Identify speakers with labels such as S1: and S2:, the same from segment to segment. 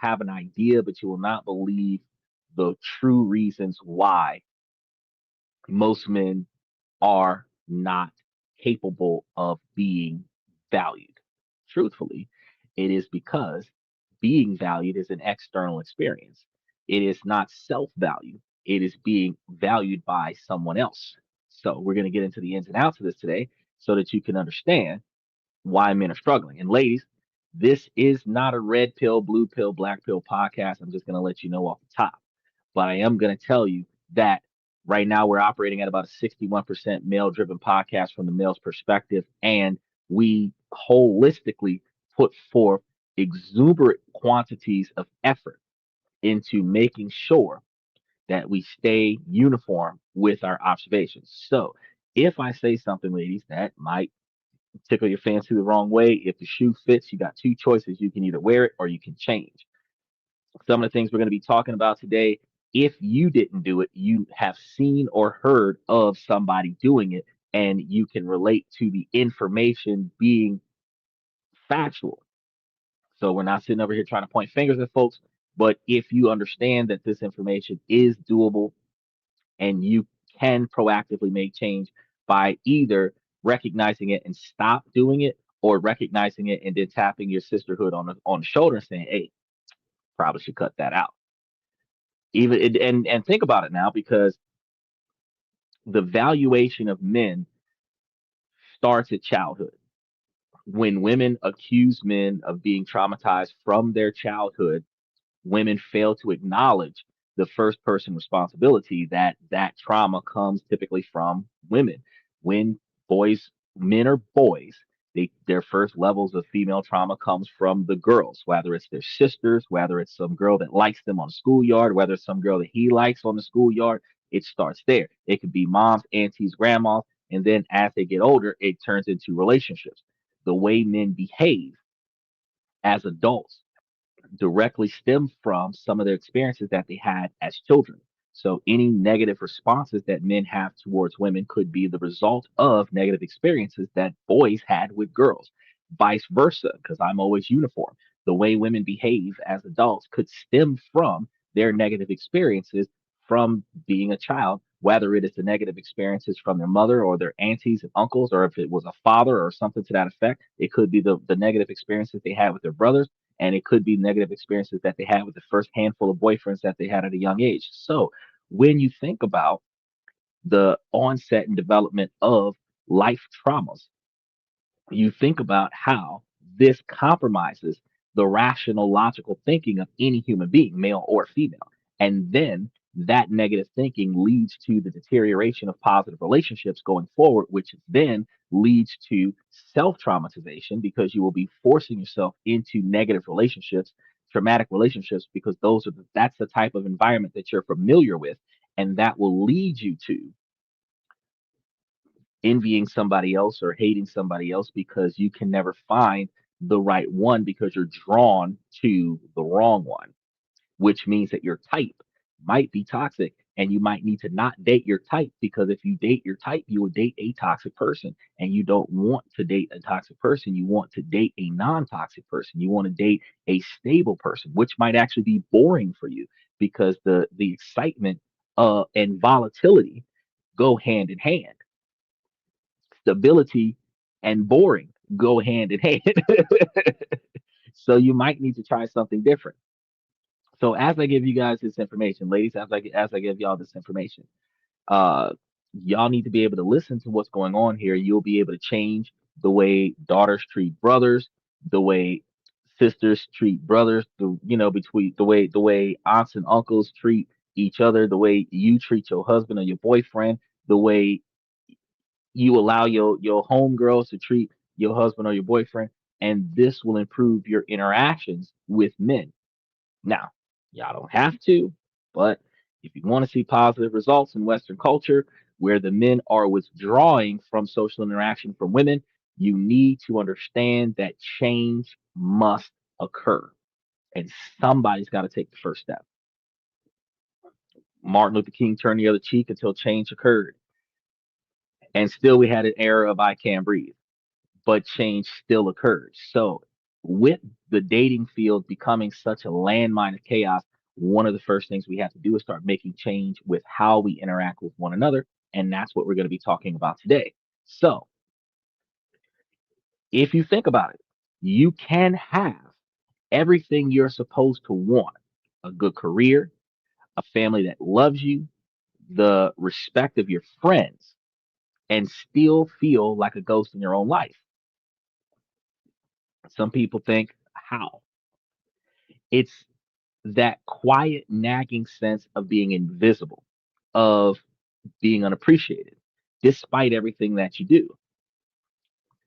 S1: have an idea, but you will not believe the true reasons why most men are not capable of being valued. Truthfully, it is because being valued is an external experience. It is not self value, it is being valued by someone else. So, we're going to get into the ins and outs of this today so that you can understand why men are struggling. And, ladies, this is not a red pill, blue pill, black pill podcast. I'm just going to let you know off the top. But I am going to tell you that right now we're operating at about a 61% male driven podcast from the male's perspective. And we holistically put forth exuberant quantities of effort into making sure that we stay uniform with our observations. So if I say something, ladies, that might tickle your fancy the wrong way, if the shoe fits, you got two choices. You can either wear it or you can change. Some of the things we're going to be talking about today, if you didn't do it, you have seen or heard of somebody doing it, and you can relate to the information being factual. So we're not sitting over here trying to point fingers at folks, but if you understand that this information is doable and you can proactively make change by either recognizing it and stop doing it, or recognizing it and then tapping your sisterhood on the shoulder and saying, "Hey, probably should cut that out." And think about it now, because the valuation of men starts at childhood. When women accuse men of being traumatized from their childhood, women fail to acknowledge the first person responsibility, that that trauma comes typically from women. When men are boys, their first levels of female trauma comes from the girls, whether it's their sisters, whether it's some girl that likes them on the schoolyard, whether it's some girl that he likes on the schoolyard. It starts there. It could be moms, aunties, grandmas, and then as they get older, it turns into relationships. The way men behave as adults directly stem from some of their experiences that they had as children. So any negative responses that men have towards women could be the result of negative experiences that boys had with girls. Vice versa, because I'm always uniform. The way women behave as adults could stem from their negative experiences from being a child, whether it is the negative experiences from their mother or their aunties and uncles, or if it was a father or something to that effect. It could be the negative experiences they had with their brothers, and it could be negative experiences that they had with the first handful of boyfriends that they had at a young age. So when you think about the onset and development of life traumas, you think about how this compromises the rational, logical thinking of any human being, male or female. And then that negative thinking leads to the deterioration of positive relationships going forward, which then leads to self traumatization, because you will be forcing yourself into negative relationships, traumatic relationships, because that's the type of environment that you're familiar with. And that will lead you to envying somebody else or hating somebody else, because you can never find the right one, because you're drawn to the wrong one, which means that your type might be toxic, and you might need to not date your type, because if you date your type, you will date a toxic person, and you don't want to date a toxic person. You want to date a non-toxic person. You want to date a stable person, which might actually be boring for you, because the excitement and volatility go hand in hand. Stability and boring go hand in hand. So you might need to try something different. So as I give you guys this information, ladies, as I give y'all this information, uh, y'all need to be able to listen to what's going on here. You'll be able to change the way daughters treat brothers, the way sisters treat brothers, between the way aunts and uncles treat each other, the way you treat your husband or your boyfriend, the way you allow your homegirls to treat your husband or your boyfriend, and this will improve your interactions with men. Now, y'all don't have to, but if you want to see positive results in Western culture where the men are withdrawing from social interaction from women, you need to understand that change must occur, and somebody's got to take the first step. Martin Luther King turned the other cheek until change occurred, and still we had an era of I can't breathe, but change still occurred. So With the dating field becoming such a landmine of chaos, one of the first things we have to do is start making change with how we interact with one another. And that's what we're going to be talking about today. So, if you think about it, you can have everything you're supposed to want: a good career, a family that loves you, the respect of your friends, and still feel like a ghost in your own life. Some people think, how? It's that quiet, nagging sense of being invisible, of being unappreciated, despite everything that you do.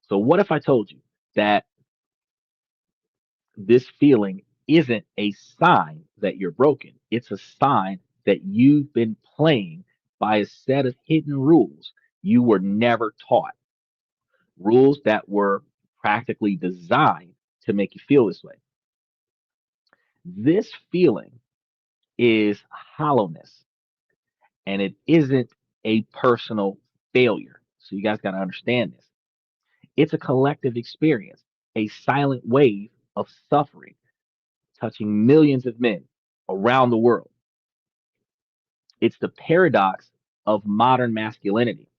S1: So, what if I told you that this feeling isn't a sign that you're broken? It's a sign that you've been playing by a set of hidden rules you were never taught, rules that were practically designed to make you feel this way. This feeling is hollowness, and it isn't a personal failure. So, you guys got to understand this. It's a collective experience, a silent wave of suffering touching millions of men around the world. It's the paradox of modern masculinity: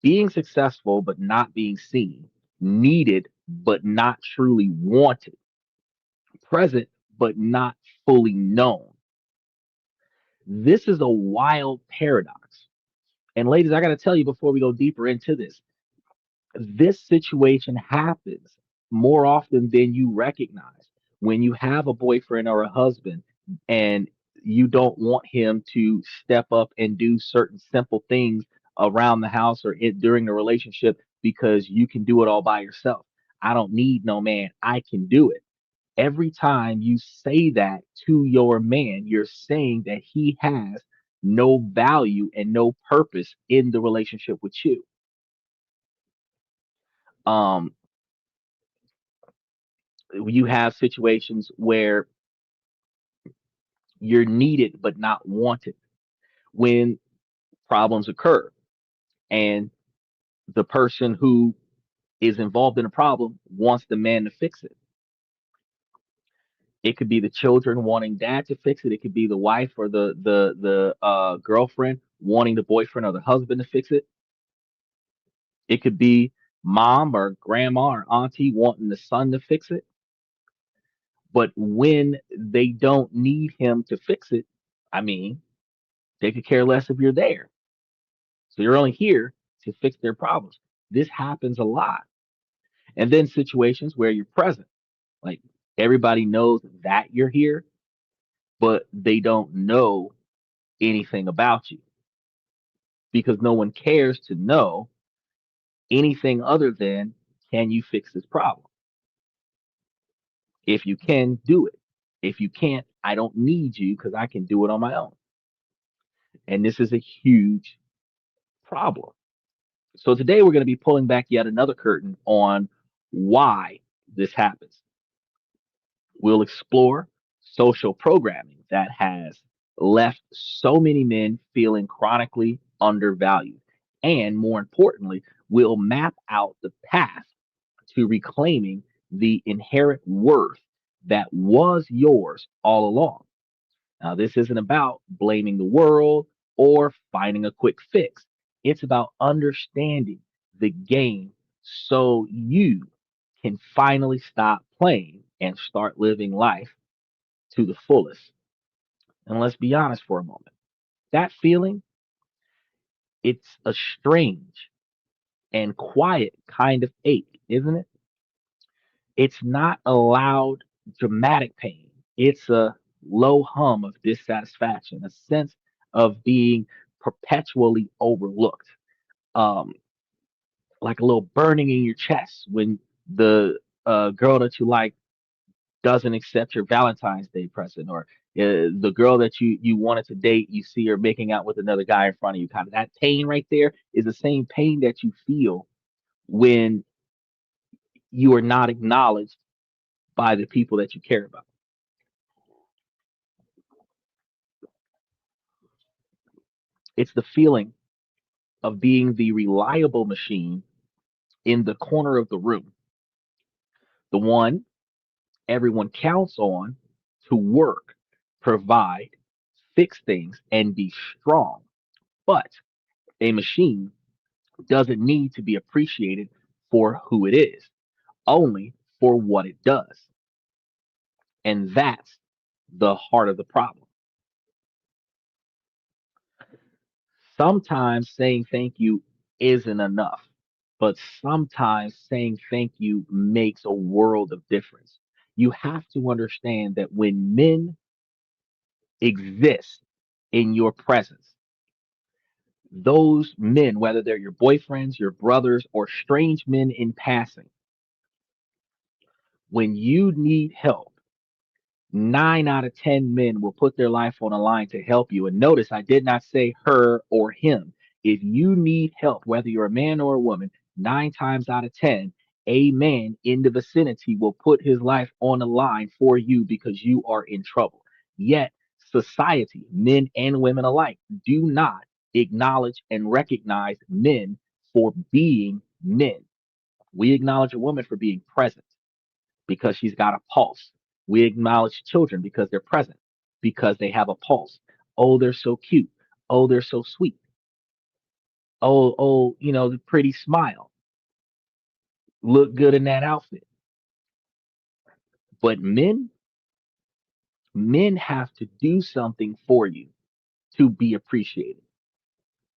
S1: being successful but not being seen, needed but not truly wanted, present but not fully known. This is a wild paradox. And ladies, I got to tell you before we go deeper into this situation happens more often than you recognize. When you have a boyfriend or a husband and you don't want him to step up and do certain simple things around the house or during the relationship because you can do it all by yourself. I don't need no man. I can do it. Every time you say that to your man, you're saying that he has no value and no purpose in the relationship with you. Um, you have situations where you're needed but not wanted. When problems occur and the person who is involved in a problem wants the man to fix it. It could be the children wanting dad to fix it. It could be the wife or the girlfriend wanting the boyfriend or the husband to fix it. It could be mom or grandma or auntie wanting the son to fix it. But when they don't need him to fix it, I mean, they could care less if you're there. So you're only here to fix their problems. This happens a lot. And then situations where you're present, like everybody knows that you're here, but they don't know anything about you because no one cares to know anything other than, can you fix this problem? If you can, do it. If you can't, I don't need you because I can do it on my own. And this is a huge problem. So today we're going to be pulling back yet another curtain on why this happens. We'll explore social programming that has left so many men feeling chronically undervalued. And more importantly, we'll map out the path to reclaiming the inherent worth that was yours all along. Now, this isn't about blaming the world or finding a quick fix. It's about understanding the game so you can finally stop playing and start living life to the fullest. And let's be honest for a moment. That feeling, it's a strange and quiet kind of ache, isn't it? It's not a loud, dramatic pain. It's a low hum of dissatisfaction, a sense of being perpetually overlooked, um, like a little burning in your chest when the girl that you like doesn't accept your Valentine's Day present, or the girl that you wanted to date, you see her making out with another guy in front of you. Kind of that pain right there is the same pain that you feel when you are not acknowledged by the people that you care about. It's the feeling of being the reliable machine in the corner of the room. the one everyone counts on to work, provide, fix things, and be strong. But a machine doesn't need to be appreciated for who it is, only for what it does. And that's the heart of the problem. Sometimes saying thank you isn't enough, but sometimes saying thank you makes a world of difference. You have to understand that when men exist in your presence, those men, whether they're your boyfriends, your brothers, or strange men in passing, when you need help, 9 out of 10 men will put their life on a line to help you. And notice I did not say her or him. If you need help, whether you're a man or a woman, 9 times out of 10, a man in the vicinity will put his life on the line for you because you are in trouble. Yet, society, men and women alike, do not acknowledge and recognize men for being men. We acknowledge a woman for being present because she's got a pulse. We acknowledge children because they're present, because they have a pulse. Oh, they're so cute. Oh, they're so sweet. Oh, the pretty smile. Look good in that outfit. But men have to do something for you to be appreciated.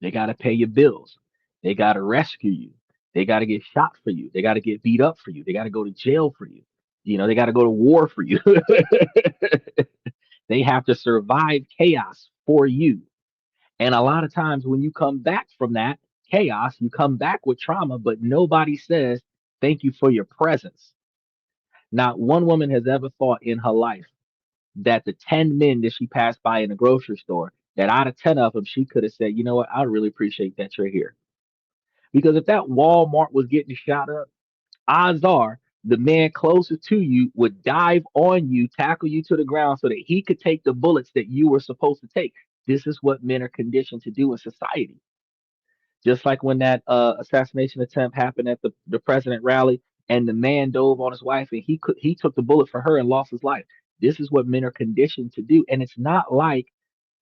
S1: They got to pay your bills. They got to rescue you. They got to get shot for you. They got to get beat up for you. They got to go to jail for you. They got to go to war for you. They have to survive chaos for you. And a lot of times when you come back from that chaos, you come back with trauma, but nobody says, thank you for your presence. Not one woman has ever thought in her life that the 10 men that she passed by in the grocery store, that out of 10 of them, she could have said, you know what, I really appreciate that you're here. Because if that Walmart was getting shot up, odds are the man closest to you would dive on you, tackle you to the ground so that he could take the bullets that you were supposed to take. This is what men are conditioned to do in society. Just like when that assassination attempt happened at the president rally, and the man dove on his wife, and he took the bullet for her and lost his life. This is what men are conditioned to do, and it's not like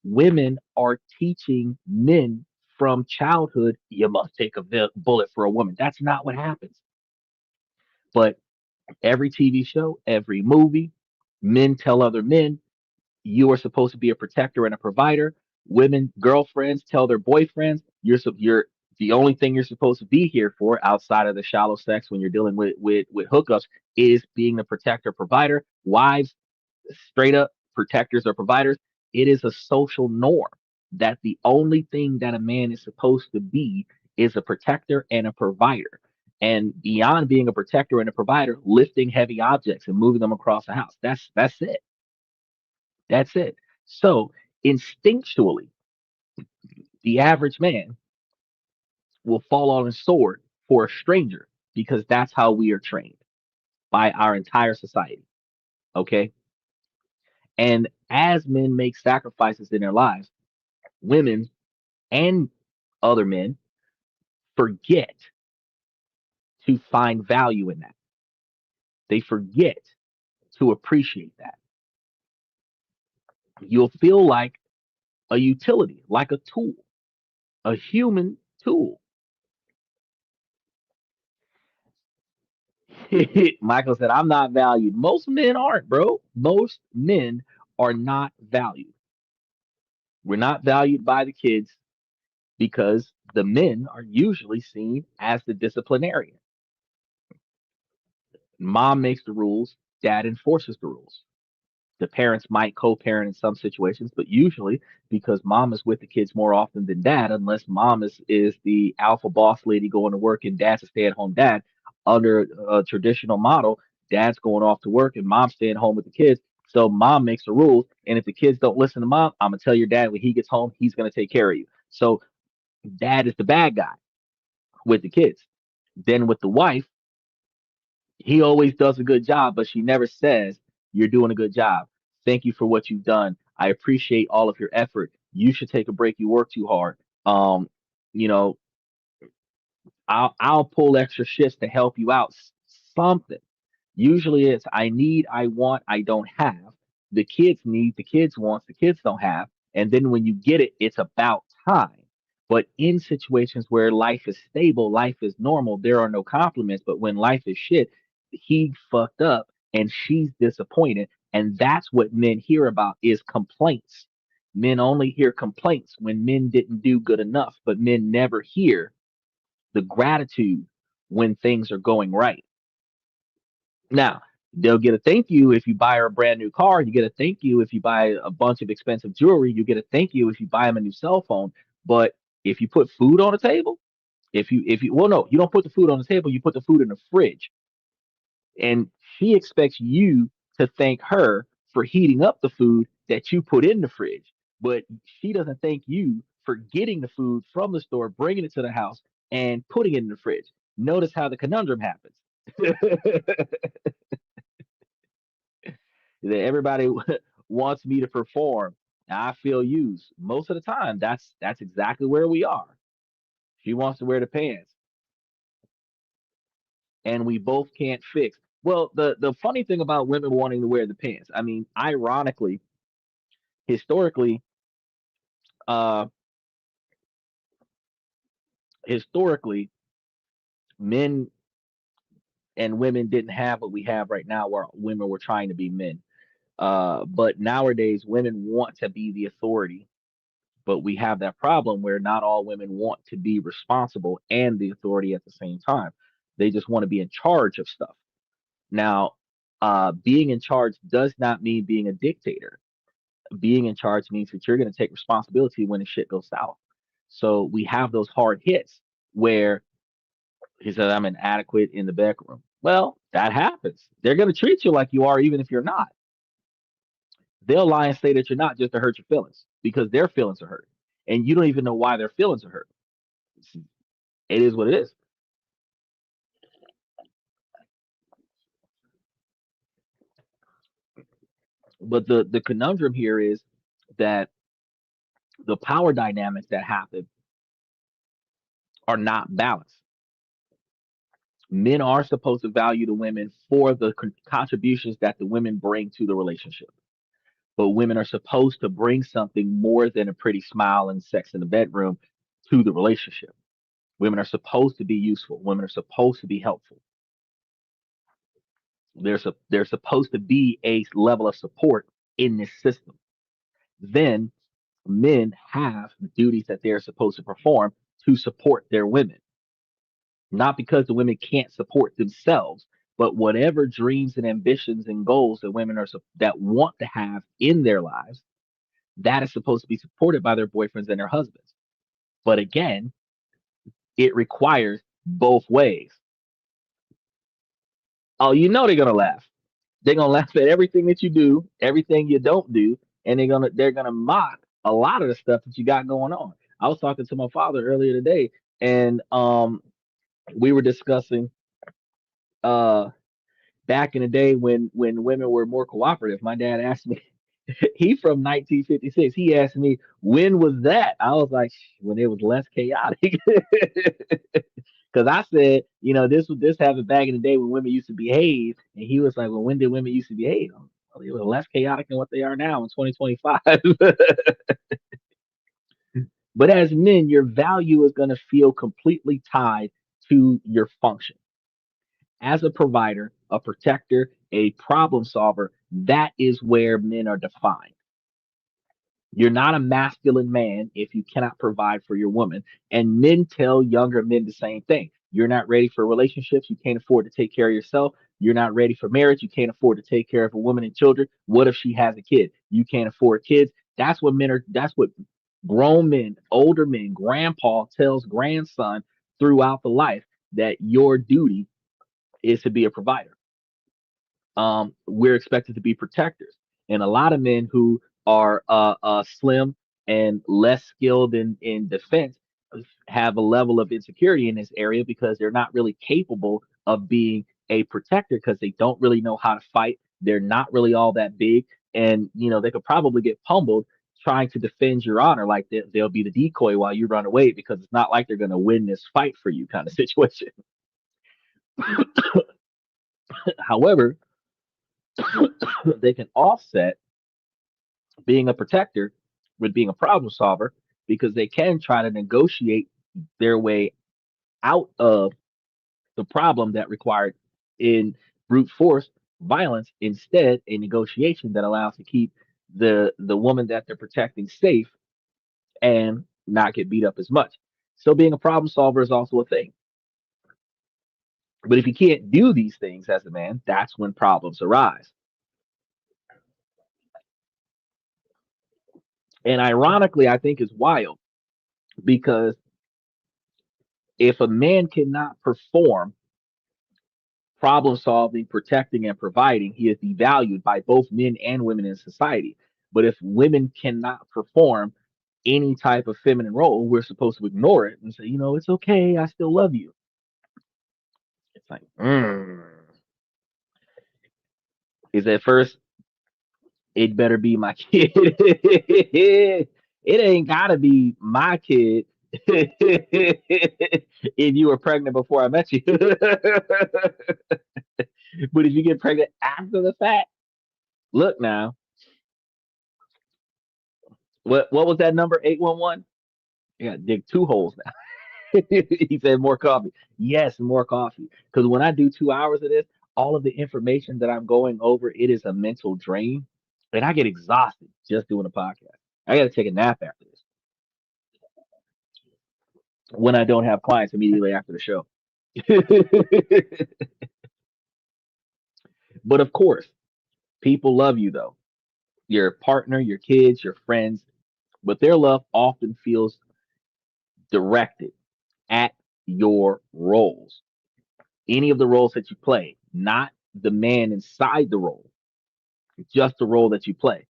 S1: women are teaching men from childhood you must take a bullet for a woman. That's not what happens. But every TV show, every movie, men tell other men you are supposed to be a protector and a provider. Women, girlfriends tell their boyfriends you're the only thing you're supposed to be here for outside of the shallow sex when you're dealing with hookups is being the protector provider. Wives, straight up protectors or providers. It is a social norm that the only thing that a man is supposed to be is a protector and a provider. And beyond being a protector and a provider, lifting heavy objects and moving them across the house. That's it. That's it. So instinctually, the average man will fall on his sword for a stranger because that's how we are trained by our entire society. Okay. And as men make sacrifices in their lives, women and other men forget to find value in that. They forget to appreciate that. You'll feel like a utility, like a tool, a human tool. Michael said, I'm not valued. Most men aren't, bro. Most men are not valued. We're not valued by the kids because the men are usually seen as the disciplinarian. Mom makes the rules, dad enforces the rules. The parents might co-parent in some situations, but usually because mom is with the kids more often than dad, unless mom is the alpha boss lady going to work and dad's a stay-at-home dad. Under a traditional model, dad's going off to work and mom's staying home with the kids. So mom makes the rules, and if the kids don't listen to mom, I'm gonna tell your dad when he gets home, he's gonna take care of you. So dad is the bad guy with the kids. Then with the wife, he always does a good job, but she never says, you're doing a good job. Thank you for what you've done. I appreciate all of your effort. You should take a break. You work too hard. You know, I'll pull extra shifts to help you out. Something. Usually it's I need, I want, I don't have. The kids need, the kids want, the kids don't have. And then when you get it, it's about time. But in situations where life is stable, life is normal, there are no compliments. But when life is shit, he fucked up and she's disappointed. And that's what men hear about is complaints. Men only hear complaints when men didn't do good enough, but men never hear the gratitude when things are going right. Now, they'll get a thank you if you buy her a brand new car. You get a thank you if you buy a bunch of expensive jewelry. You get a thank you if you buy them a new cell phone. But if you put food on the table, if you well, no, you don't put the food on the table. You put the food in the fridge, and she expects you to thank her for heating up the food that you put in the fridge. But she doesn't thank you for getting the food from the store, bringing it to the house, and putting it in the fridge. Notice how the conundrum happens. That everybody wants me to perform. And I feel used. Most of the time, that's exactly where we are. She wants to wear the pants, and we both can't fix. Well, the funny thing about women wanting to wear the pants, I mean, ironically, historically, uh, historically, men and women didn't have what we have right now, where women were trying to be men. But nowadays, women want to be the authority, but we have that problem where not all women want to be responsible and the authority at the same time. They just want to be in charge of stuff. Now, being in charge does not mean being a dictator. Being in charge means that you're going to take responsibility when the shit goes south. So we have those hard hits where he said, I'm inadequate in the bedroom. Well, that happens. They're going to treat you like you are, even if you're not. They'll lie and say that you're not just to hurt your feelings because their feelings are hurt. And you don't even know why their feelings are hurt. It is what it is. But the conundrum here is that the power dynamics that happen are not balanced. Men are supposed to value the women for the contributions that the women bring to the relationship. But women are supposed to bring something more than a pretty smile and sex in the bedroom to the relationship. Women are supposed to be useful. Women are supposed to be helpful. There's supposed to be a level of support in this system. Then men have the duties that they're supposed to perform to support their women, not because the women can't support themselves, but whatever dreams and ambitions and goals that women are that want to have in their lives, that is supposed to be supported by their boyfriends and their husbands. But again, it requires both ways. Oh, you know they're gonna laugh. They're gonna laugh at everything that you do, everything you don't do, and they're gonna mock a lot of the stuff that you got going on. I was talking to my father earlier today, and we were discussing uh back in the day when women were more cooperative. My dad asked me, he from 1956. He asked me when was that? I was like, when it was less chaotic. Because I said, this happened back in the day when women used to behave, and he was like, well, when did women used to behave? Well, they were less chaotic than what they are now in 2025. But as men, your value is going to feel completely tied to your function as a provider, a protector, a problem solver. That is where men are defined. You're not a masculine man if you cannot provide for your woman. And men tell younger men the same thing. You're not ready for relationships. You can't afford to take care of yourself. You're not ready for marriage. You can't afford to take care of a woman and children. What if she has a kid? You can't afford kids. That's what grown men, older men, grandpa tells grandson throughout the life that your duty is to be a provider. We're expected to be protectors. And a lot of men who are slim and less skilled in defense have a level of insecurity in this area because they're not really capable of being a protector because they don't really know how to fight. They're not really all that big. And, they could probably get pummeled trying to defend your honor. Like they'll be the decoy while you run away because it's not like they're going to win this fight for you kind of situation. However, they can offset being a protector with being a problem solver because they can try to negotiate their way out of the problem that required in brute force violence, instead a negotiation that allows to keep the woman that they're protecting safe and not get beat up as much. So being a problem solver is also a thing. But if you can't do these things as a man, that's when problems arise. And ironically, I think is wild because if a man cannot perform problem solving, protecting, and providing, he is devalued by both men and women in society. But if women cannot perform any type of feminine role, we're supposed to ignore it and say, it's okay. I still love you. It's like, is at first, it better be my kid. It ain't gotta be my kid. If you were pregnant before I met you. But if you get pregnant after the fact, look now, what was that number? 811? You gotta dig two holes now. He said more coffee. Yes, more coffee. Because when I do 2 hours of this, all of the information that I'm going over, it is a mental drain. And I get exhausted just doing a podcast. I gotta take a nap after this when I don't have clients immediately after the show. But of course, people love you though. Your partner, your kids, your friends, but their love often feels directed at your roles. Any of the roles that you play, not the man inside the role, just the role that you play.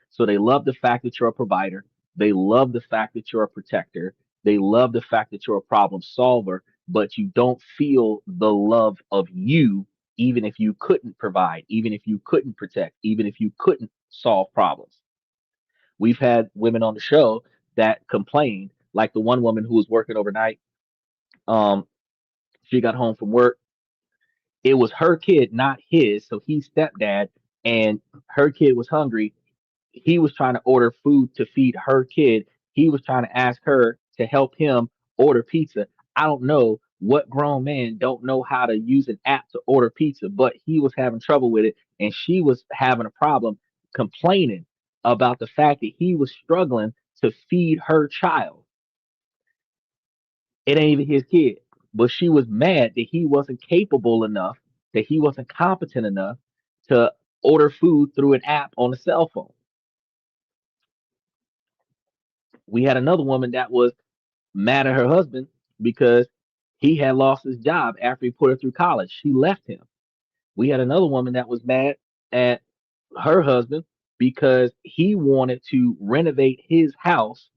S1: So they love the fact that you're a provider. They love the fact that you're a protector. They love the fact that you're a problem solver, but you don't feel the love of you, even if you couldn't provide, even if you couldn't protect, even if you couldn't solve problems. We've had women on the show that complained, like the one woman who was working overnight. Um, she got home from work. It was her kid, not his. So he's stepdad, and her kid was hungry. He was trying to order food to feed her kid. He was trying to ask her to help him order pizza. I don't know what grown man don't know how to use an app to order pizza, but he was having trouble with it, and she was having a problem complaining about the fact that he was struggling to feed her child. It ain't even his kid, but she was mad that he wasn't capable enough, that he wasn't competent enough to order food through an app on a cell phone. We had another woman that was mad at her husband because he had lost his job after he put her through college. She left him. We had another woman that was mad at her husband because he wanted to renovate his house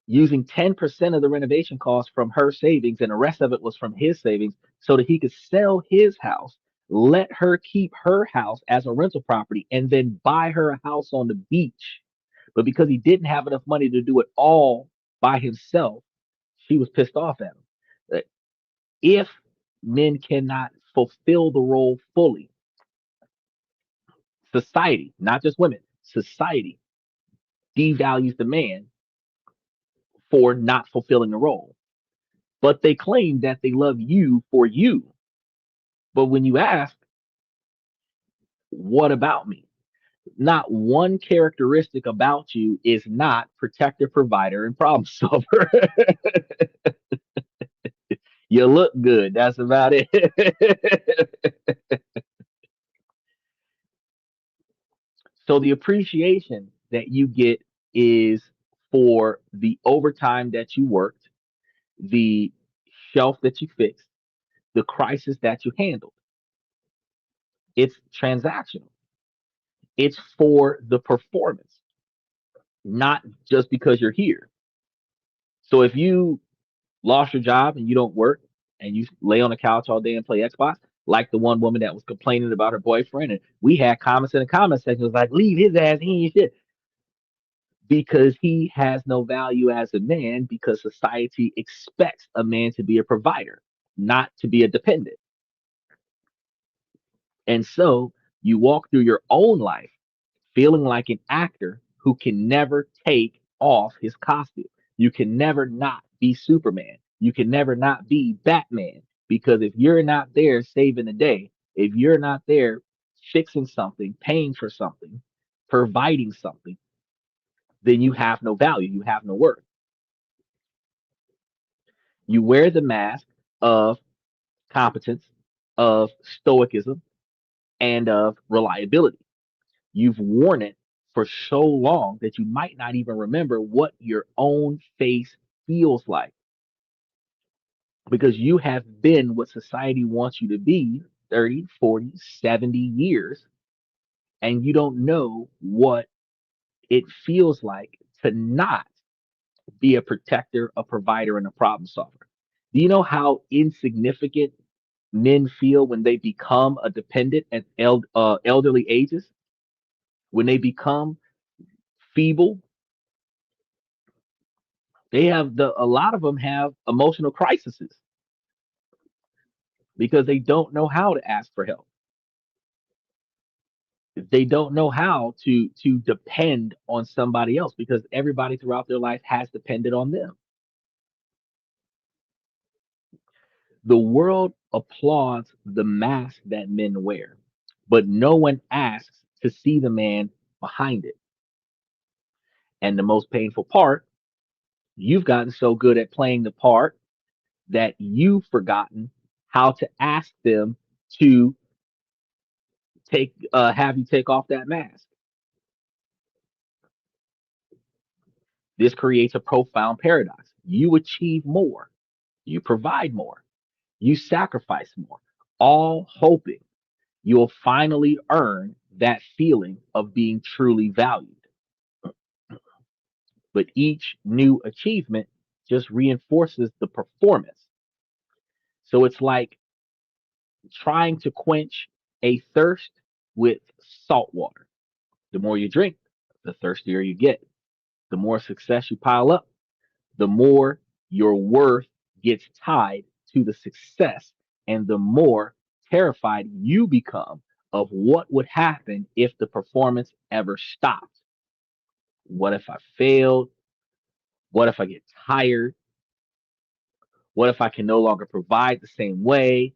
S1: using 10% of the renovation cost from her savings, and the rest of it was from his savings, so that he could sell his house, let her keep her house as a rental property, and then buy her a house on the beach. But because he didn't have enough money to do it all by himself, she was pissed off at him. If men cannot fulfill the role fully, society, not just women, society devalues the man for not fulfilling the role. But they claim that they love you for you. But when you ask, what about me? Not one characteristic about you is not protector, provider, and problem solver. You look good. That's about it. So the appreciation that you get is for the overtime that you worked, the shelf that you fixed, the crisis that you handled. It's transactional. It's for the performance, not just because you're here. So if you lost your job and you don't work and you lay on the couch all day and play Xbox, like the one woman that was complaining about her boyfriend, and we had comments in the comment section was like, leave his ass, he ain't shit. Because he has no value as a man because society expects a man to be a provider, not to be a dependent. And so you walk through your own life feeling like an actor who can never take off his costume. You can never not be Superman. You can never not be Batman. Because if you're not there saving the day, if you're not there fixing something, paying for something, providing something, then you have no value. You have no worth. You wear the mask of competence, of stoicism, and of reliability. You've worn it for so long that you might not even remember what your own face feels like because you have been what society wants you to be 30, 40, 70 years, and you don't know what it feels like to not be a protector, a provider, and a problem solver. Do you know how insignificant men feel when they become a dependent at elderly ages? When they become feeble, they have a lot of them have emotional crises because they don't know how to ask for help. They don't know how to depend on somebody else because everybody throughout their life has depended on them. The world applauds the mask that men wear, but no one asks to see the man behind it. And the most painful part, you've gotten so good at playing the part that you've forgotten how to ask them to take have you take off that mask. This creates a profound paradox. You achieve more, you provide more, you sacrifice more, all hoping you'll finally earn that feeling of being truly valued. But each new achievement just reinforces the performance. So it's like trying to quench a thirst with salt water. The more you drink, the thirstier you get. The more success you pile up, the more your worth gets tied to the success and the more terrified you become of what would happen if the performance ever stopped. What if I failed? What if I get tired? What if I can no longer provide the same way?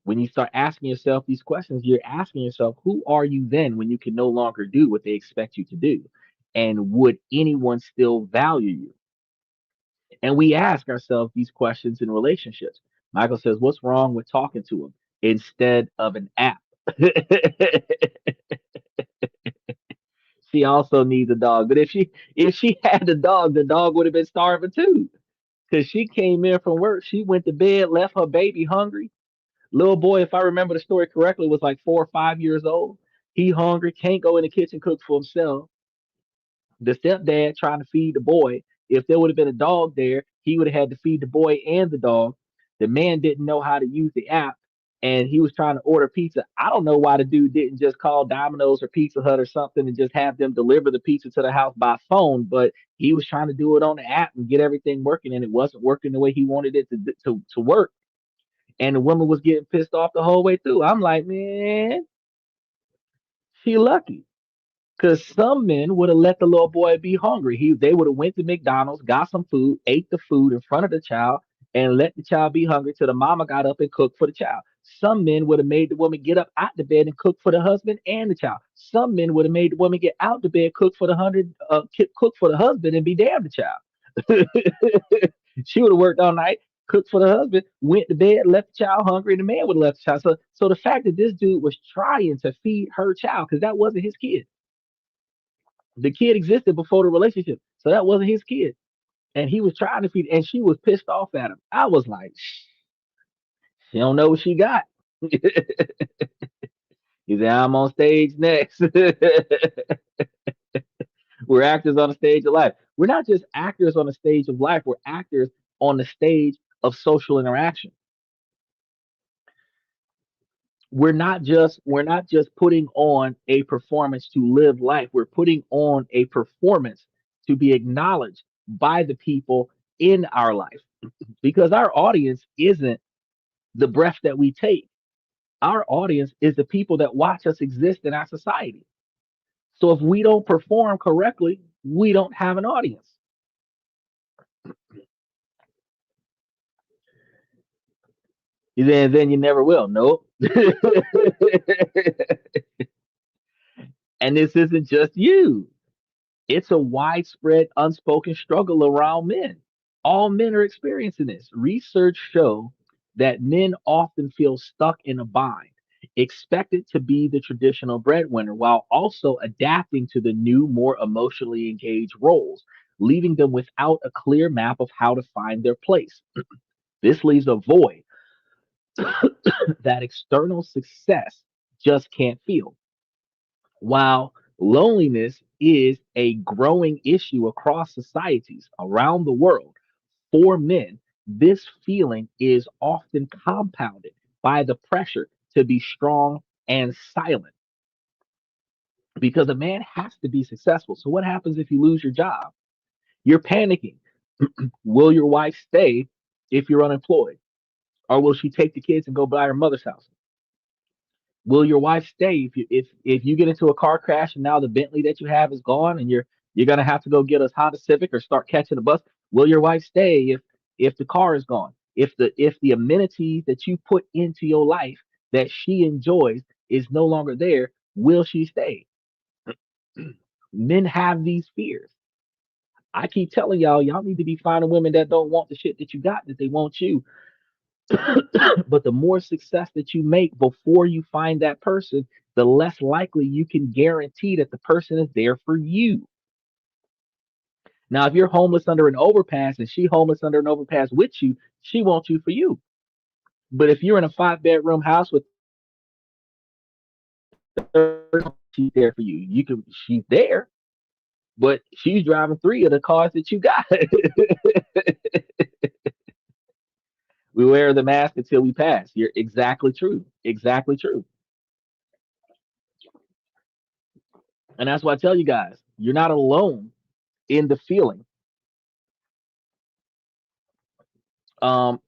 S1: When you start asking yourself these questions, you're asking yourself, who are you then when you can no longer do what they expect you to do? And would anyone still value you? And we ask ourselves these questions in relationships. Michael says, what's wrong with talking to him instead of an app? She also needs a dog. But if she had a dog, the dog would have been starving too. Because she came in from work, she went to bed, left her baby hungry. Little boy, if I remember the story correctly, was like 4 or 5 years old. He hungry, can't go in the kitchen cook for himself. The stepdad trying to feed the boy. If there would have been a dog there, he would have had to feed the boy and the dog. The man didn't know how to use the app and he was trying to order pizza. I don't know why the dude didn't just call Domino's or Pizza Hut or something and just have them deliver the pizza to the house by phone, but he was trying to do it on the app and get everything working and it wasn't working the way he wanted it to work. And the woman was getting pissed off the whole way through. I'm like, man, she lucky. Because some men would have let the little boy be hungry. They would have went to McDonald's, got some food, ate the food in front of the child, and let the child be hungry till the mama got up and cooked for the child. Some men would have made the woman get up out the bed and cook for the husband and the child. Some men would have made the woman get out the bed, cook for the husband, and be damned the child. She would have worked all night, cooked for the husband, went to bed, left the child hungry, and the man would have left the child. So the fact that this dude was trying to feed her child, because that wasn't his kid. The kid existed before the relationship, so that wasn't his kid. And he was trying to feed, and she was pissed off at him. I was like, she don't know what she got. He said, I'm on stage next. We're actors on the stage of life. We're not just actors on the stage of life, we're actors on the stage of social interaction. We're not just putting on a performance to live life. We're putting on a performance to be acknowledged by the people in our life because our audience isn't the breath that we take. Our audience is the people that watch us exist in our society. So if we don't perform correctly, we don't have an audience. Then you never will. Nope. And this isn't just you. It's a widespread unspoken struggle around men. All men are experiencing this. Research show that men often feel stuck in a bind, expected to be the traditional breadwinner while also adapting to the new, more emotionally engaged roles, leaving them without a clear map of how to find their place. This leaves a void that external success just can't fill. While loneliness is a growing issue across societies around the world, for men, this feeling is often compounded by the pressure to be strong and silent because a man has to be successful. So, what happens if you lose your job? You're panicking. Will your wife stay if you're unemployed? Or will she take the kids and go buy her mother's house? Will your wife stay if you get into a car crash and now the Bentley that you have is gone and you're gonna have to go get a Honda Civic or start catching a bus? Will your wife stay if the car is gone? If the amenities that you put into your life that she enjoys is no longer there, will she stay? Men have these fears. I keep telling y'all need to be finding women that don't want the shit that you got, that they want you. But the more success that you make before you find that person, the less likely you can guarantee that the person is there for you. Now, if you're homeless under an overpass and she homeless under an overpass with you, she wants you for you. But if you're in a 5 bedroom house with 30, she's there for you. She's there, but she's driving 3 of the cars that you got. We wear the mask until we pass. You're exactly true. Exactly true. And that's why I tell you guys, you're not alone in the feeling. Um,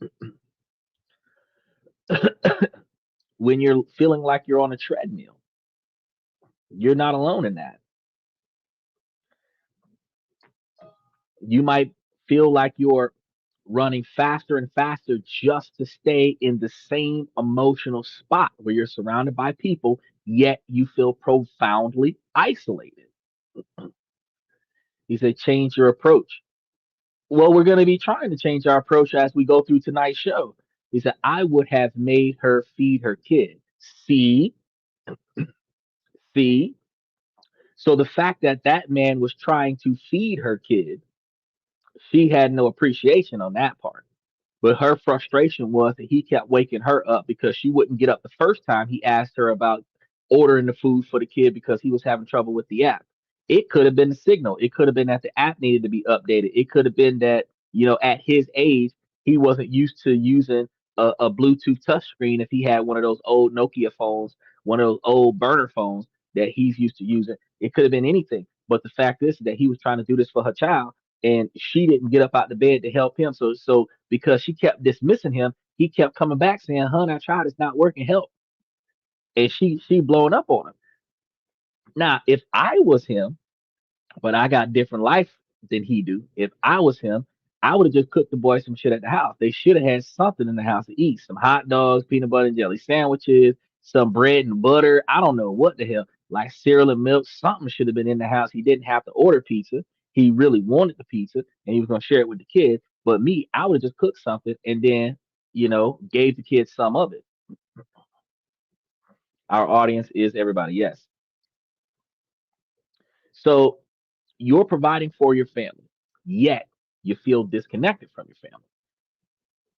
S1: when you're feeling like you're on a treadmill, you're not alone in that. You might feel like you're running faster and faster just to stay in the same emotional spot where you're surrounded by people, yet you feel profoundly isolated. He said, change your approach. Well, we're going to be trying to change our approach as we go through tonight's show. He said, I would have made her feed her kid. See, see. So the fact that that man was trying to feed her kid, she had no appreciation on that part. But her frustration was that he kept waking her up because she wouldn't get up the first time he asked her about ordering the food for the kid because he was having trouble with the app. It could have been the signal. It could have been that the app needed to be updated. It could have been that, at his age, he wasn't used to using a Bluetooth touchscreen if he had one of those old Nokia phones, one of those old burner phones that he's used to using. It could have been anything. But the fact is that he was trying to do this for her child and she didn't get up out the bed to help him. So because she kept dismissing him, he kept coming back saying, "Hun, I tried, it's not working. Help!" And she blowing up on him. Now, if I was him, but I got different life than he do. If I was him, I would have just cooked the boys some shit at the house. They should have had something in the house to eat: some hot dogs, peanut butter and jelly sandwiches, some bread and butter. I don't know what the hell, like cereal and milk. Something should have been in the house. He didn't have to order pizza. He really wanted the pizza, and he was gonna share it with the kids. But me, I would have just cooked something and then, gave the kids some of it. Our audience is everybody. Yes. So you're providing for your family, yet you feel disconnected from your family.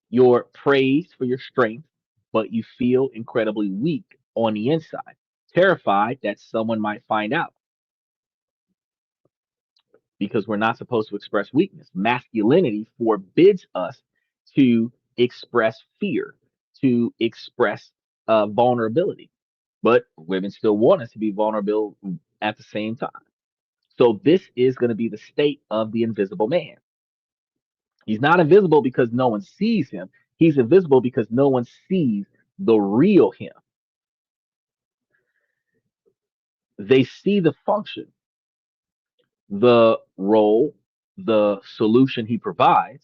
S1: You're praised for your strength, but you feel incredibly weak on the inside, terrified that someone might find out because we're not supposed to express weakness. Masculinity forbids us to express fear, to express vulnerability, but women still want us to be vulnerable at the same time. So, this is going to be the state of the invisible man. He's not invisible because no one sees him. He's invisible because no one sees the real him. They see the function, the role, the solution he provides.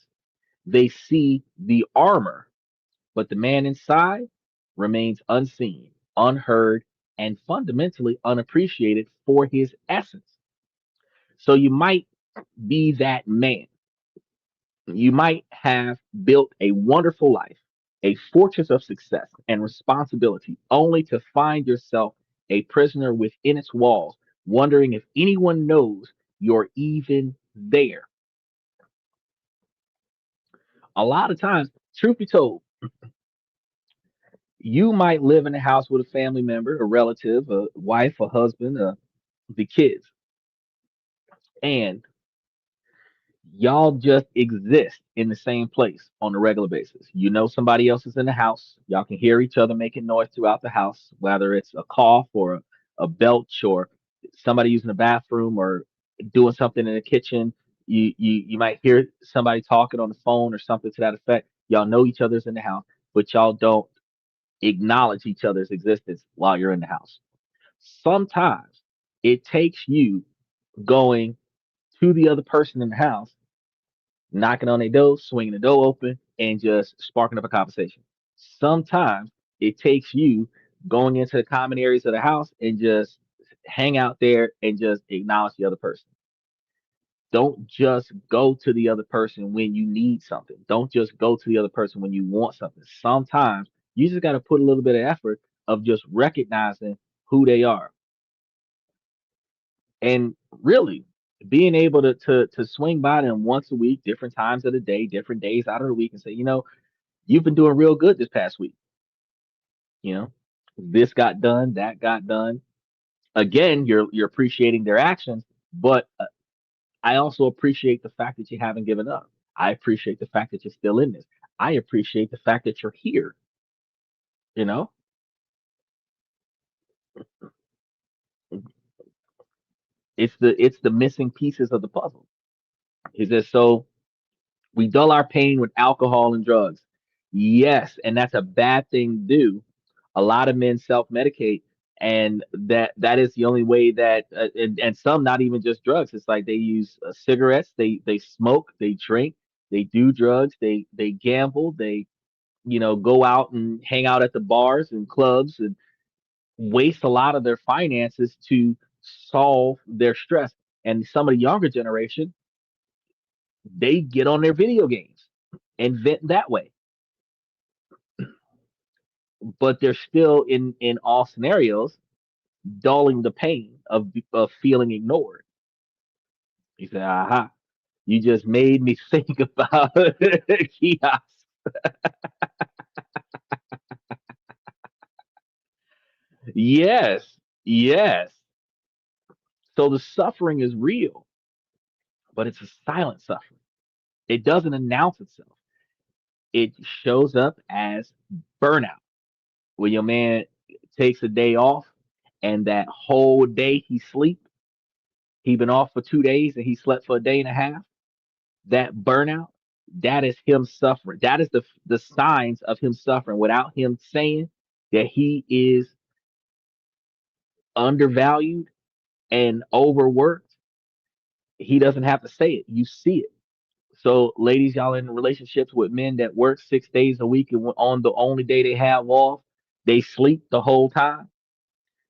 S1: They see the armor, but the man inside remains unseen, unheard, and fundamentally unappreciated for his essence. So you might be that man. You might have built a wonderful life, a fortress of success and responsibility, only to find yourself a prisoner within its walls, wondering if anyone knows you're even there. A lot of times, truth be told, you might live in a house with a family member, a relative, a wife, a husband, the kids, and y'all just exist in the same place on a regular basis. You know somebody else is in the house. Y'all can hear each other making noise throughout the house, whether it's a cough or a belch or somebody using the bathroom or doing something in the kitchen. You might hear somebody talking on the phone or something to that effect. Y'all know each other's in the house, but y'all don't acknowledge each other's existence while you're in the house. Sometimes it takes you going to the other person in the house, knocking on their door, swinging the door open, and just sparking up a conversation. Sometimes it takes you going into the common areas of the house and just hang out there and just acknowledge the other person. Don't just go to the other person when you need something. Don't just go to the other person when you want something. Sometimes you just got to put a little bit of effort of just recognizing who they are. And really being able to swing by them once a week, different times of the day, different days out of the week, and say, you've been doing real good this past week. You know, this got done, that got done. Again, you're appreciating their actions, but I also appreciate the fact that you haven't given up. I appreciate the fact that you're still in this. I appreciate the fact that you're here. You know, it's the missing pieces of the puzzle. He says so. We dull our pain with alcohol and drugs. Yes, and that's a bad thing to do. A lot of men self-medicate, and that is the only way that, and some not even just drugs. It's like they use cigarettes, they smoke, they drink, they do drugs, they gamble, they go out and hang out at the bars and clubs and waste a lot of their finances to solve their stress. And some of the younger generation, they get on their video games and vent that way, but they're still in all scenarios dulling the pain of feeling ignored. He said, "Aha! You just made me think about kiosks." Yes, yes. So the suffering is real, but it's a silent suffering. It doesn't announce itself. It shows up as burnout. When your man takes a day off and that whole day he sleep, he been off for 2 days and he slept for a day and a half. That burnout, that is him suffering. That is the signs of him suffering without him saying that he is undervalued and overworked. He doesn't have to say it. You see it. So, ladies, y'all in relationships with men that work 6 days a week and on the only day they have off, they sleep the whole time.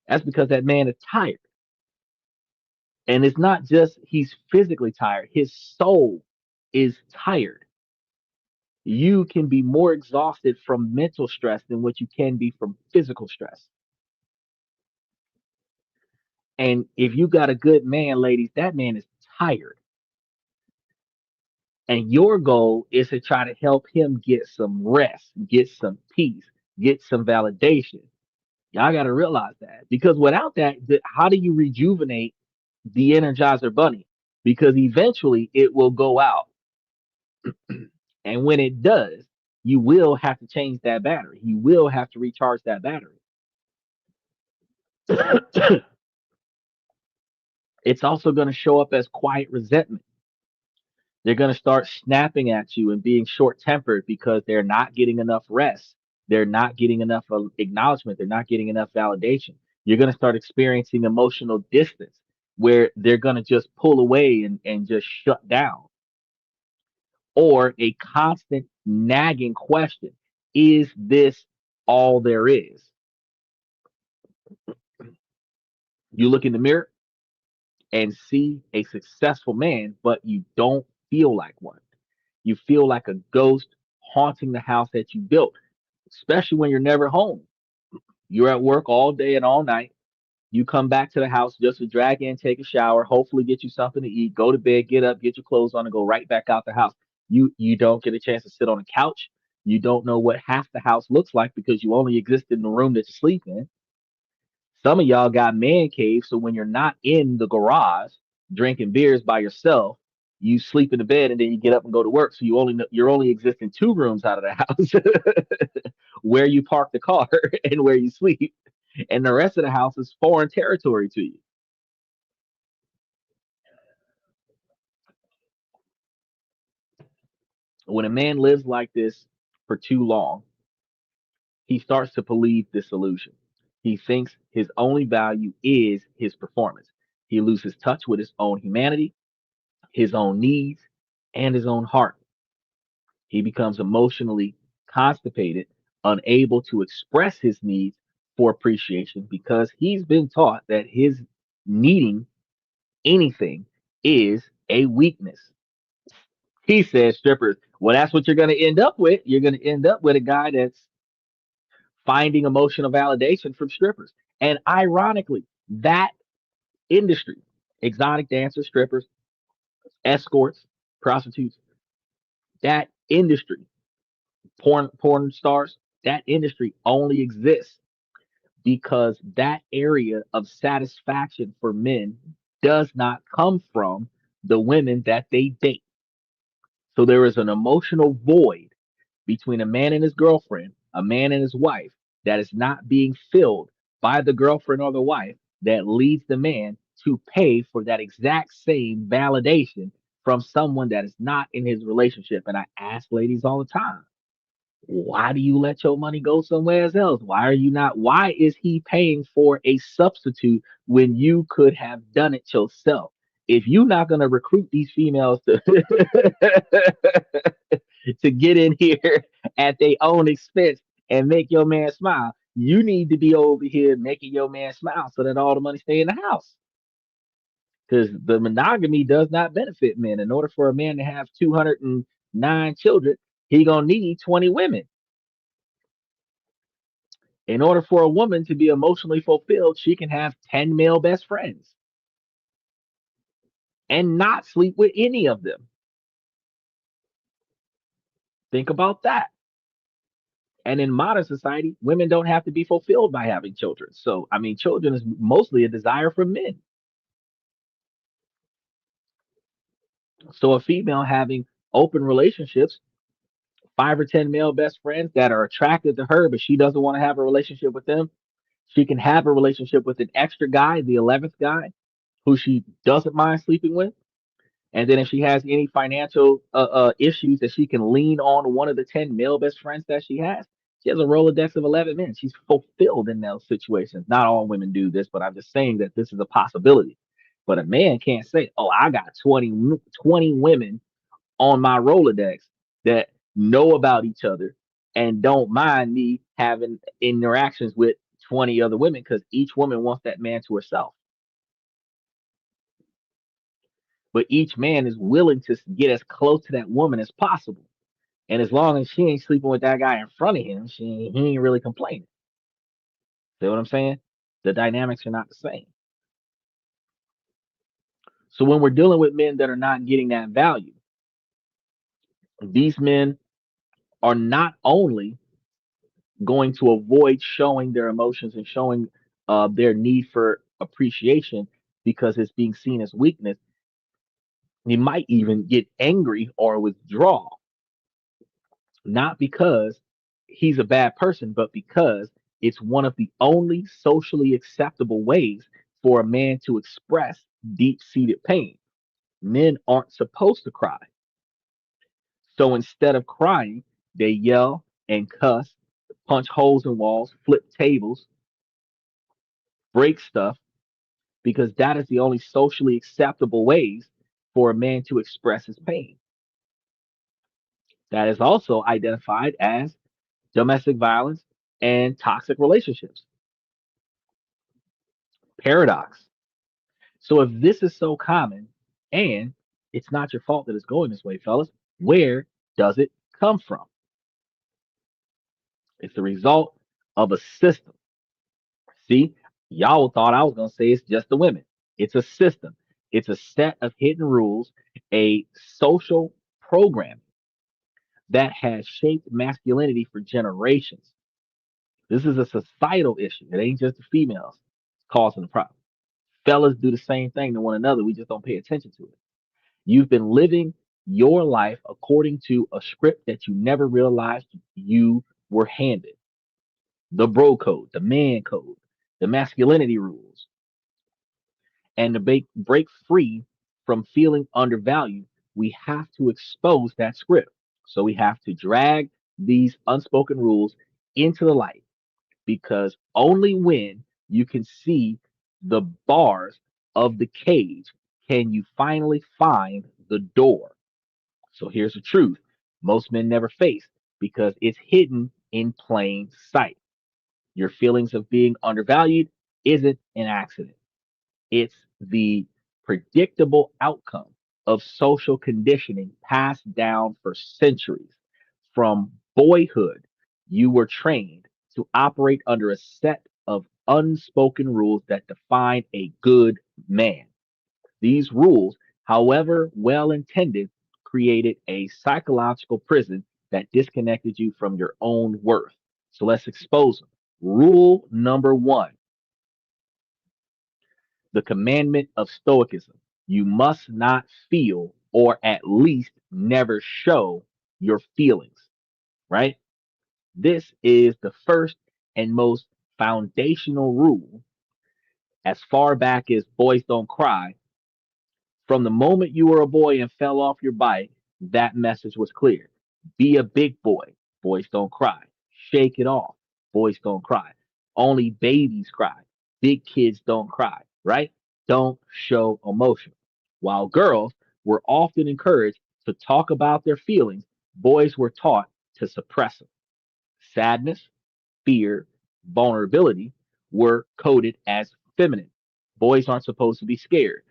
S1: That's because that man is tired. And it's not just he's physically tired, his soul is tired. You can be more exhausted from mental stress than what you can be from physical stress. And if you got a good man, ladies, that man is tired. And your goal is to try to help him get some rest, get some peace, get some validation. Y'all got to realize that because without that, how do you rejuvenate the Energizer Bunny? Because eventually it will go out. And when it does, you will have to change that battery. You will have to recharge that battery. It's also going to show up as quiet resentment. They're going to start snapping at you and being short tempered because they're not getting enough rest. They're not getting enough acknowledgement. They're not getting enough validation. You're going to start experiencing emotional distance where they're going to just pull away and just shut down, or a constant nagging question. Is this all there is? You look in the mirror and see a successful man, but you don't feel like one. You feel like a ghost haunting the house that you built, especially when you're never home. You're at work all day and all night. You come back to the house just to drag in, take a shower, hopefully get you something to eat, go to bed, get up, get your clothes on, and go right back out the house. You don't get a chance to sit on a couch. You don't know what half the house looks like because you only exist in the room that you sleep in. Some of y'all got man caves, so when you're not in the garage drinking beers by yourself, you sleep in the bed and then you get up and go to work. So you're only existing two rooms out of the house, where you park the car and where you sleep, and the rest of the house is foreign territory to you. When a man lives like this for too long, he starts to believe this illusion. He thinks his only value is his performance. He loses touch with his own humanity, his own needs, and his own heart. He becomes emotionally constipated, unable to express his needs for appreciation because he's been taught that his needing anything is a weakness. He says strippers. Well, that's what you're going to end up with. You're going to end up with a guy that's finding emotional validation from strippers. And ironically, that industry, exotic dancers, strippers, escorts, prostitutes, that industry, porn stars, that industry only exists because that area of satisfaction for men does not come from the women that they date. So there is an emotional void between a man and his girlfriend, a man and his wife, that is not being filled by the girlfriend or the wife, that leads the man to pay for that exact same validation from someone that is not in his relationship. And I ask ladies all the time, why do you let your money go somewhere else? Why are you not? Why is he paying for a substitute when you could have done it yourself? If you're not going to recruit these females to to get in here at their own expense and make your man smile, you need to be over here making your man smile so that all the money stay in the house. Because the monogamy does not benefit men. In order for a man to have 209 children, he gonna need 20 women. In order for a woman to be emotionally fulfilled, she can have 10 male best friends and not sleep with any of them. Think about that. And in modern society, women don't have to be fulfilled by having children. So, I mean, children is mostly a desire for men. So, a female having open relationships, 5 or 10 male best friends that are attracted to her, but she doesn't want to have a relationship with them. She can have a relationship with an extra guy, the 11th guy, who she doesn't mind sleeping with. And then if she has any financial issues, that she can lean on one of the 10 male best friends that she has. She has a Rolodex of 11 men. She's fulfilled in those situations. Not all women do this, but I'm just saying that this is a possibility. But a man can't say, oh, I got 20 women on my Rolodex that know about each other and don't mind me having interactions with 20 other women, because each woman wants that man to herself. But each man is willing to get as close to that woman as possible. And as long as she ain't sleeping with that guy in front of him, he ain't really complaining. See what I'm saying? The dynamics are not the same. So when we're dealing with men that are not getting that value, these men are not only going to avoid showing their emotions and showing their need for appreciation because it's being seen as weakness, they might even get angry or withdraw, not because he's a bad person, but because it's one of the only socially acceptable ways for a man to express deep seated pain. Men aren't supposed to cry. So instead of crying, they yell and cuss, punch holes in walls, flip tables, break stuff, because that is the only socially acceptable ways for a man to express his pain. That is also identified as domestic violence and toxic relationships. Paradox. So if this is so common and it's not your fault that it's going this way, fellas, where does it come from? It's the result of a system. See, y'all thought I was going to say it's just the women. It's a system. It's a set of hidden rules, a social program that has shaped masculinity for generations. This is a societal issue. It ain't just the females causing the problem. Fellas do the same thing to one another. We just don't pay attention to it. You've been living your life according to a script that you never realized you were handed. The bro code, the man code, the masculinity rules. And to break free from feeling undervalued, we have to expose that script. So we have to drag these unspoken rules into the light, because only when you can see the bars of the cage can you finally find the door. So here's the truth most men never face, because it's hidden in plain sight. Your feelings of being undervalued isn't an accident, it's the predictable outcome of social conditioning passed down for centuries. From boyhood, you were trained to operate under a set of unspoken rules that define a good man. These rules, however well intended, created a psychological prison that disconnected you from your own worth. So let's expose them. Rule number one, the commandment of Stoicism: you must not feel, or at least never show, your feelings, right? This is the first and most foundational rule. As far back as Boys Don't Cry, from the moment you were a boy and fell off your bike, that message was clear. Be a big boy. Boys don't cry. Shake it off. Boys don't cry. Only babies cry. Big kids don't cry, right? Don't show emotion. While girls were often encouraged to talk about their feelings, boys were taught to suppress them. Sadness, fear, vulnerability were coded as feminine. Boys aren't supposed to be scared.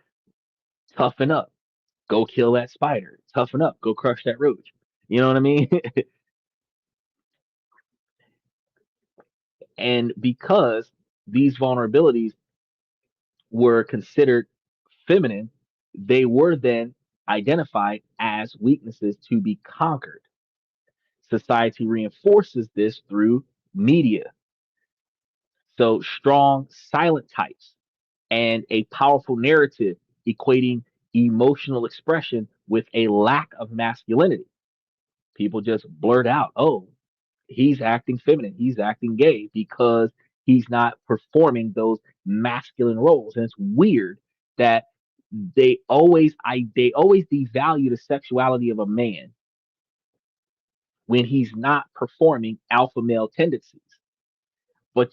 S1: Toughen up, go kill that spider. Toughen up, go crush that roach. You know what I mean? And because these vulnerabilities were considered feminine, they were then identified as weaknesses to be conquered. Society reinforces this through media. So, strong, silent types and a powerful narrative equating emotional expression with a lack of masculinity. People just blurt out, oh, he's acting feminine, he's acting gay, because he's not performing those masculine roles. And it's weird that they always devalue the sexuality of a man when he's not performing alpha male tendencies. But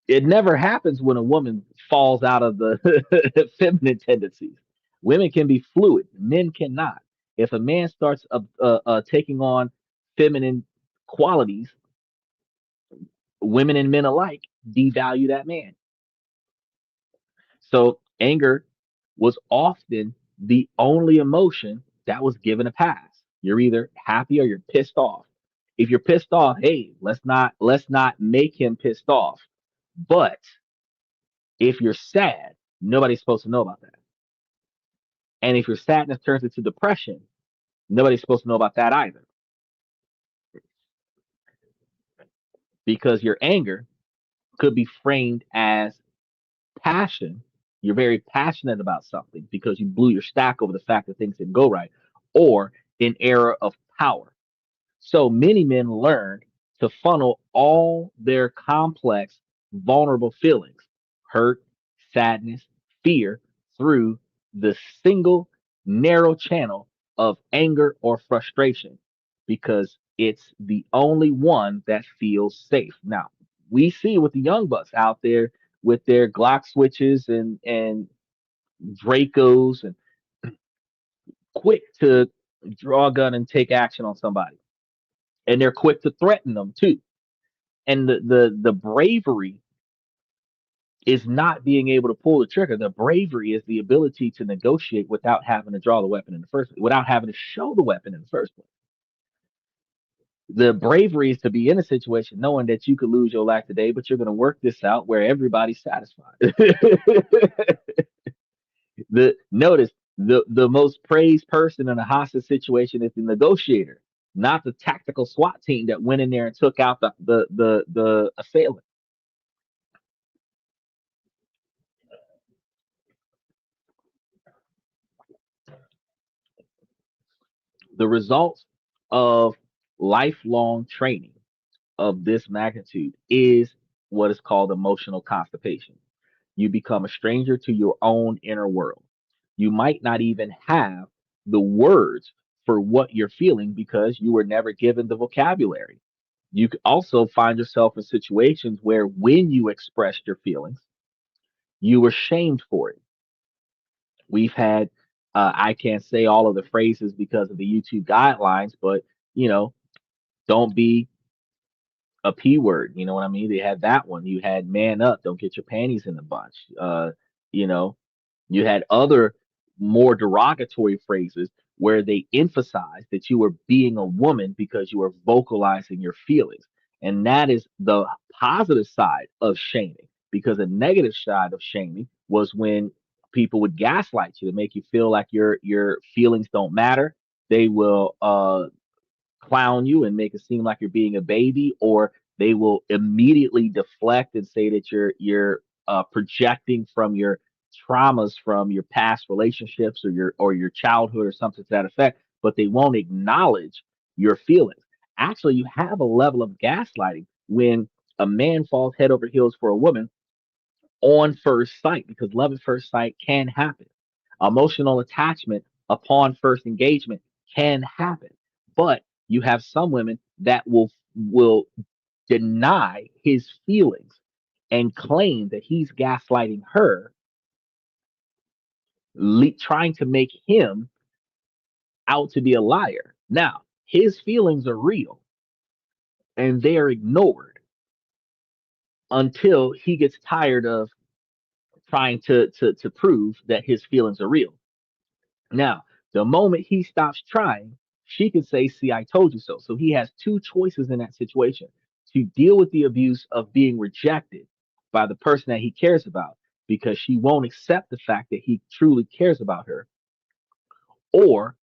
S1: it never happens when a woman falls out of the feminine tendencies. Women can be fluid, men cannot. If a man starts taking on feminine qualities, women and men alike devalue that man. So anger was often the only emotion that was given a pass. You're either happy or you're pissed off. If you're pissed off, hey, let's not make him pissed off. But if you're sad, nobody's supposed to know about that. And if your sadness turns into depression, nobody's supposed to know about that either. Because your anger could be framed as passion. You're very passionate about something because you blew your stack over the fact that things didn't go right, or an era of power. So many men learned to funnel all their complex, vulnerable feelings, hurt, sadness, fear, through the single narrow channel of anger or frustration, because it's the only one that feels safe. Now, we see with the young bucks out there, with their Glock switches and Dracos and quick to draw a gun and take action on somebody. And they're quick to threaten them too. And the bravery is not being able to pull the trigger. The bravery is the ability to negotiate without having to draw the weapon in the first place, without having to show the weapon in the first place. The bravery is to be in a situation knowing that you could lose your life today, but you're going to work this out where everybody's satisfied. The notice the most praised person in a hostage situation is the negotiator, not the tactical SWAT team that went in there and took out the assailant. The results of lifelong training of this magnitude is what is called emotional constipation. You become a stranger to your own inner world. You might not even have the words for what you're feeling because you were never given the vocabulary. You could also find yourself in situations where when you expressed your feelings, you were shamed for it. We've had, I can't say all of the phrases because of the YouTube guidelines, but you know, don't be a P word. You know what I mean? They had that one. You had man up, don't get your panties in a bunch. You know, you had other more derogatory phrases where they emphasized that you were being a woman because you were vocalizing your feelings. And that is the positive side of shaming, because the negative side of shaming was when people would gaslight you to make you feel like your feelings don't matter. They will clown you and make it seem like you're being a baby, or they will immediately deflect and say that you're projecting from your traumas from your past relationships or your childhood or something to that effect, but they won't acknowledge your feelings. Actually, you have a level of gaslighting when a man falls head over heels for a woman on first sight, because love at first sight can happen. Emotional attachment upon first engagement can happen. But you have some women that will deny his feelings and claim that he's gaslighting her, trying to make him out to be a liar. Now, his feelings are real and they are ignored until he gets tired of trying to prove that his feelings are real. Now, the moment he stops trying, she can say, "See, I told you so." So he has two choices in that situation: to deal with the abuse of being rejected by the person that he cares about because she won't accept the fact that he truly cares about her, or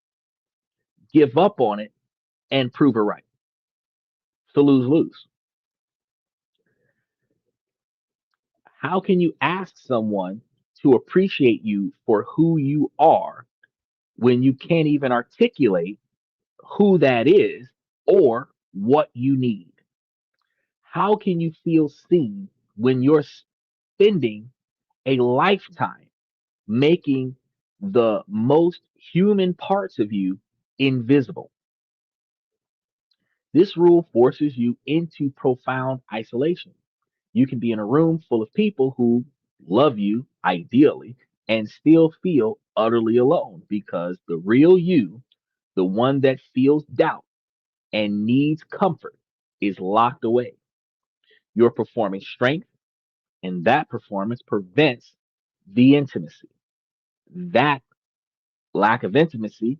S1: give up on it and prove her right. So lose lose. How can you ask someone to appreciate you for who you are when you can't even articulate who that is or what you need? How can you feel seen when you're spending a lifetime making the most human parts of you invisible? This rule forces you into profound isolation. You can be in a room full of people who love you, ideally, and still feel utterly alone because the real you, the one that feels doubt and needs comfort, is locked away. You're performing strength, and that performance prevents the intimacy. That lack of intimacy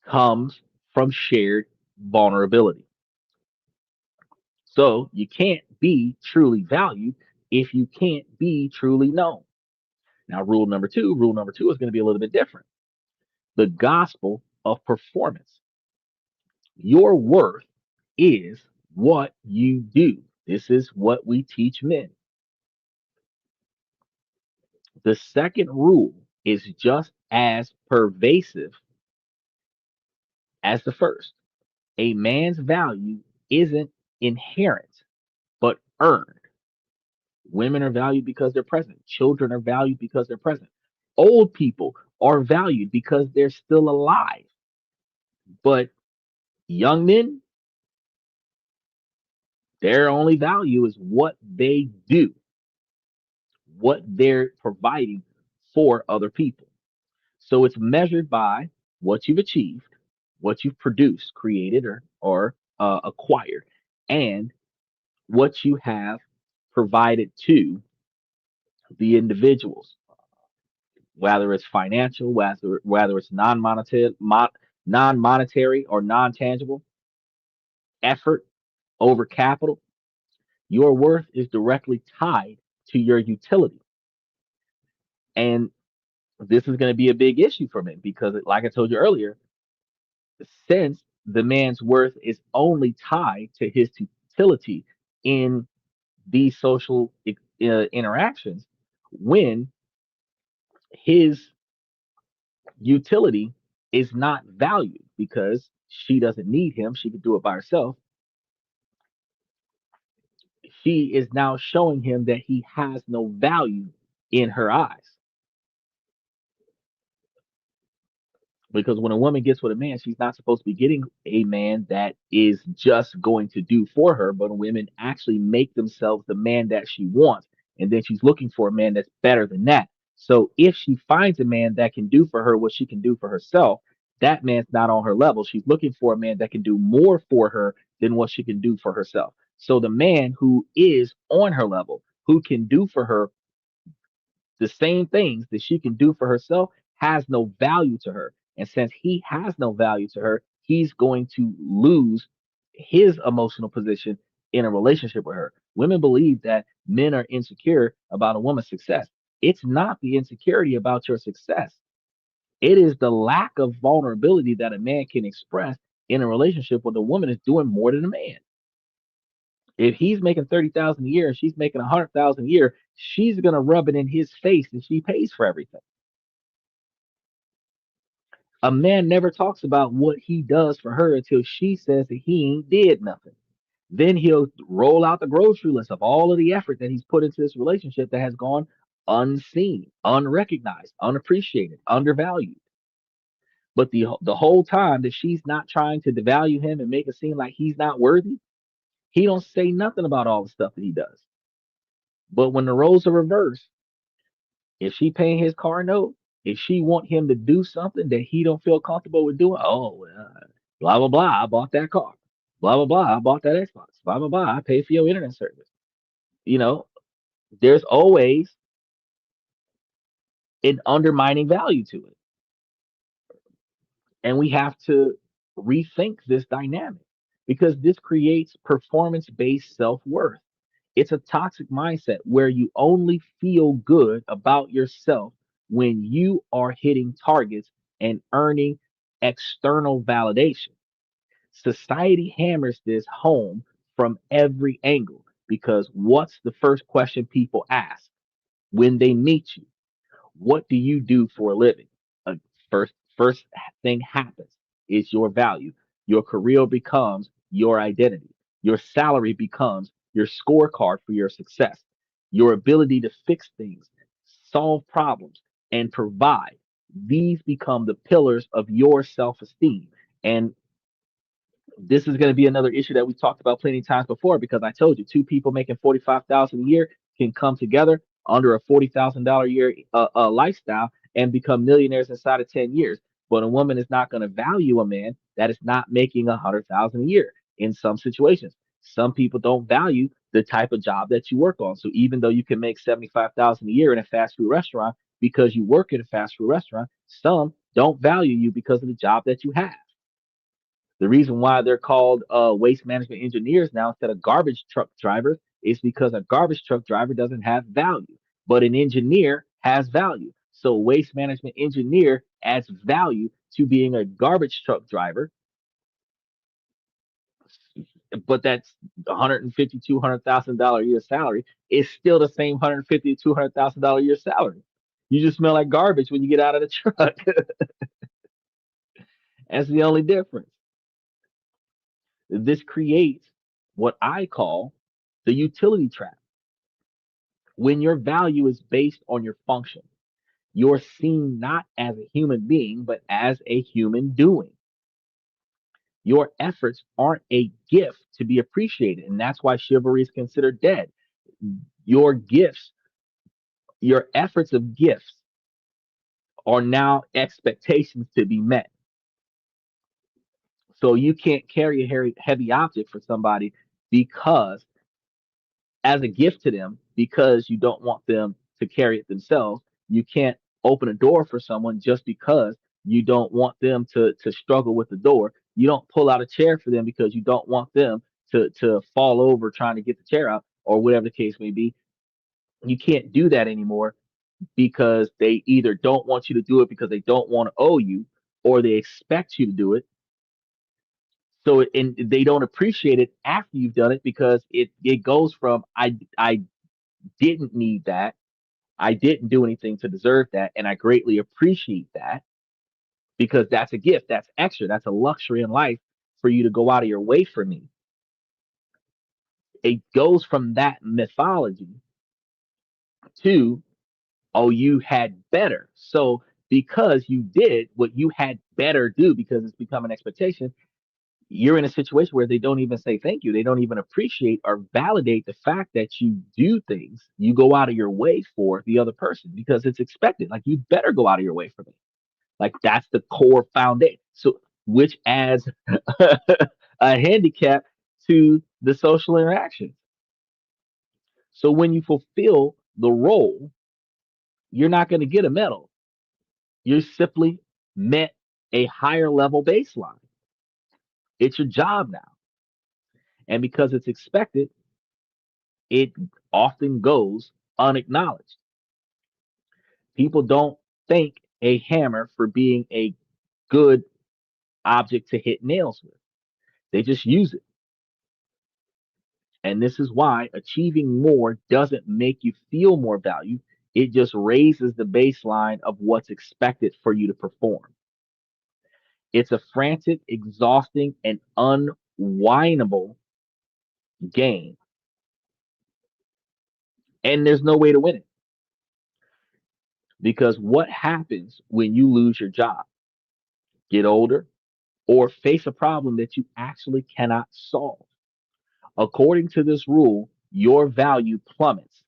S1: comes from shared vulnerability. So you can't be truly valued if you can't be truly known. Now, rule number two is going to be a little bit different. The gospel of performance. Your worth is what you do. This is what we teach men. The second rule is just as pervasive as the first. A man's value isn't inherent, but earned. Women are valued because they're present. Children are valued because they're present. Old people are valued because they're still alive. But young men, their only value is what they do. what they're providing for other people. So it's measured by what you've achieved, what you've produced, created, or acquired, and what you have provided to the individuals, whether it's financial, whether it's non-monetary or non-tangible effort over capital. Your worth is directly tied to your utility, and this is going to be a big issue for men because, like I told you earlier, since the man's worth is only tied to his utility in these social interactions, when his utility is not valued because she doesn't need him, she can do it by herself. She is now showing him that he has no value in her eyes. Because when a woman gets with a man, she's not supposed to be getting a man that is just going to do for her, but women actually make themselves the man that she wants. And then she's looking for a man that's better than that. So if she finds a man that can do for her what she can do for herself, that man's not on her level. She's looking for a man that can do more for her than what she can do for herself. So the man who is on her level, who can do for her the same things that she can do for herself, has no value to her. And since he has no value to her, he's going to lose his emotional position in a relationship with her. Women believe that men are insecure about a woman's success. It's not the insecurity about your success. It is the lack of vulnerability that a man can express in a relationship when the woman is doing more than a man. If he's making 30,000 a year and she's making 100,000 a year, she's gonna rub it in his face and she pays for everything. A man never talks about what he does for her until she says that he ain't did nothing. Then he'll roll out the grocery list of all of the effort that he's put into this relationship that has gone unseen, unrecognized, unappreciated, undervalued. But the whole time that she's not trying to devalue him and make it seem like he's not worthy, he don't say nothing about all the stuff that he does. But when the roles are reversed, if she paying his car note, if she want him to do something that he don't feel comfortable with doing, oh, blah blah blah, I bought that car. Blah blah blah, I bought that Xbox. Blah blah blah, I paid for your internet service. You know, there's always an undermining value to it, and we have to rethink this dynamic because this creates performance-based self-worth. It's a toxic mindset where you only feel good about yourself when you are hitting targets and earning external validation. Society hammers this home from every angle because what's the first question people ask when they meet you? What do you do for a living? Uh, first thing happens is your value. Your career becomes your identity. Your salary becomes your scorecard for your success. Your ability to fix things, solve problems, and provide. These become the pillars of your self-esteem. And this is going to be another issue that we talked about plenty of times before because I told you two people making 45,000 a year can come together under a $40,000 a year lifestyle and become millionaires inside of 10 years. But a woman is not going to value a man that is not making 100,000 a year in some situations. Some people don't value the type of job that you work on. So even though you can make 75,000 a year in a fast food restaurant because you work at a fast food restaurant, some don't value you because of the job that you have. The reason why they're called waste management engineers now instead of garbage truck drivers is because a garbage truck driver doesn't have value, but an engineer has value. So, a waste management engineer adds value to being a garbage truck driver, but that's 150, $200,000 a year salary. It's still the same 150, $200,000 a year salary. You just smell like garbage when you get out of the truck. That's the only difference. This creates what I call the utility trap. When your value is based on your function, you're seen not as a human being, but as a human doing. Your efforts aren't a gift to be appreciated, and that's why chivalry is considered dead. Your gifts Your efforts of gifts are now expectations to be met. So you can't carry a heavy object for somebody because, as a gift to them, because you don't want them to carry it themselves. You can't open a door for someone just because you don't want them to struggle with the door. You don't pull out a chair for them because you don't want them to fall over trying to get the chair out, or whatever the case may be. You can't do that anymore because they either don't want you to do it because they don't want to owe you, or they expect you to do it. So, and they don't appreciate it after you've done it, because it goes from I didn't need that, I didn't do anything to deserve that, and I greatly appreciate that, because that's a gift, that's extra, that's a luxury in life for you to go out of your way for me. It goes from that mythology to, oh, you had better. So because you did what you had better do, because it's become an expectation, you're in a situation where they don't even say thank you. They don't even appreciate or validate the fact that you do things, you go out of your way for the other person, because it's expected. Like, you better go out of your way for me. Like, that's the core foundation. So, which adds a handicap to the social interaction. So when you fulfill the role, you're not going to get a medal. You're simply met a higher level baseline. It's your job now. And because it's expected, it often goes unacknowledged. People don't thank a hammer for being a good object to hit nails with. They just use it. And this is why achieving more doesn't make you feel more valued. It just raises the baseline of what's expected for you to perform. It's a frantic, exhausting, and unwinnable game. And there's no way to win it. Because what happens when you lose your job, get older, or face a problem that you actually cannot solve? According to this rule, your value plummets.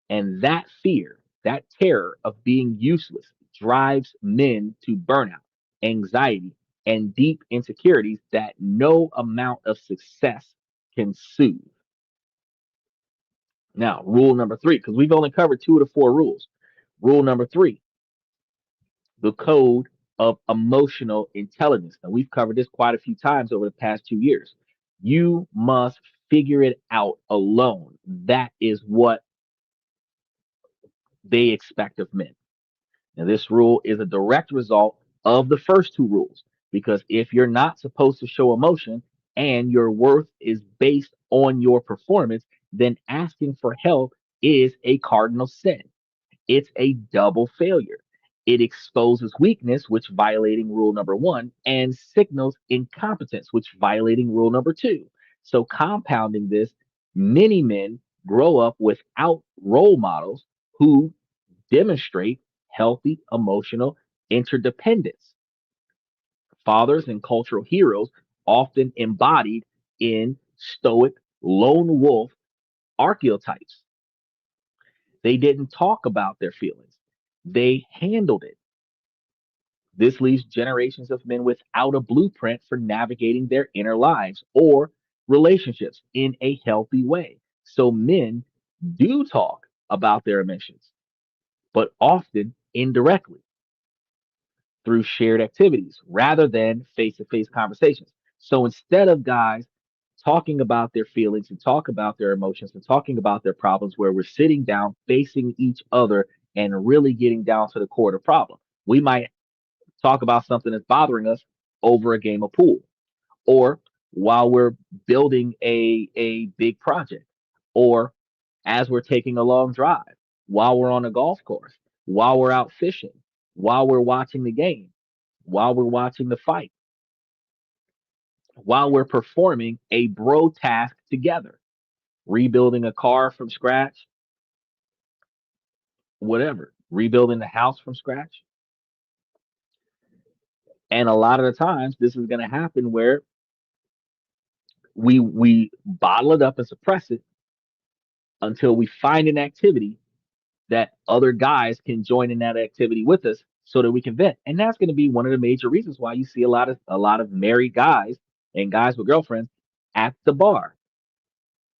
S1: And that fear, that terror of being useless, drives men to burnout, anxiety, and deep insecurities that no amount of success can soothe. Now, rule number three, because we've only covered two of the four rules. Rule number three, the code of emotional intelligence. Now, we've covered this quite a few times over the past 2 years. You must figure it out alone. That is what they expect of men. Now, this rule is a direct result of the first two rules, because if you're not supposed to show emotion and your worth is based on your performance, then asking for help is a cardinal sin. It's a double failure. It exposes weakness, which violating rule number one, and signals incompetence, which violating rule number two. So, compounding this, many men grow up without role models who demonstrate healthy emotional interdependence. Fathers and cultural heroes often embodied in stoic lone wolf archetypes. They didn't talk about their feelings, they handled it. This leaves generations of men without a blueprint for navigating their inner lives or relationships in a healthy way. So men do talk about their emotions, but often indirectly, through shared activities rather than face to face conversations. So instead of guys talking about their feelings and talk about their emotions and talking about their problems, where we're sitting down facing each other and really getting down to the core of the problem, we might talk about something that's bothering us over a game of pool, or while we're building a big project, or as we're taking a long drive, while we're on a golf course, while we're out fishing, while we're watching the game, while we're watching the fight, while we're performing a bro task together, rebuilding a car from scratch, whatever, rebuilding the house from scratch. And a lot of the times, this is going to happen where we bottle it up and suppress it until we find an activity that other guys can join in that activity with us so that we can vent. And that's going to be one of the major reasons why you see a lot of married guys and guys with girlfriends at the bar,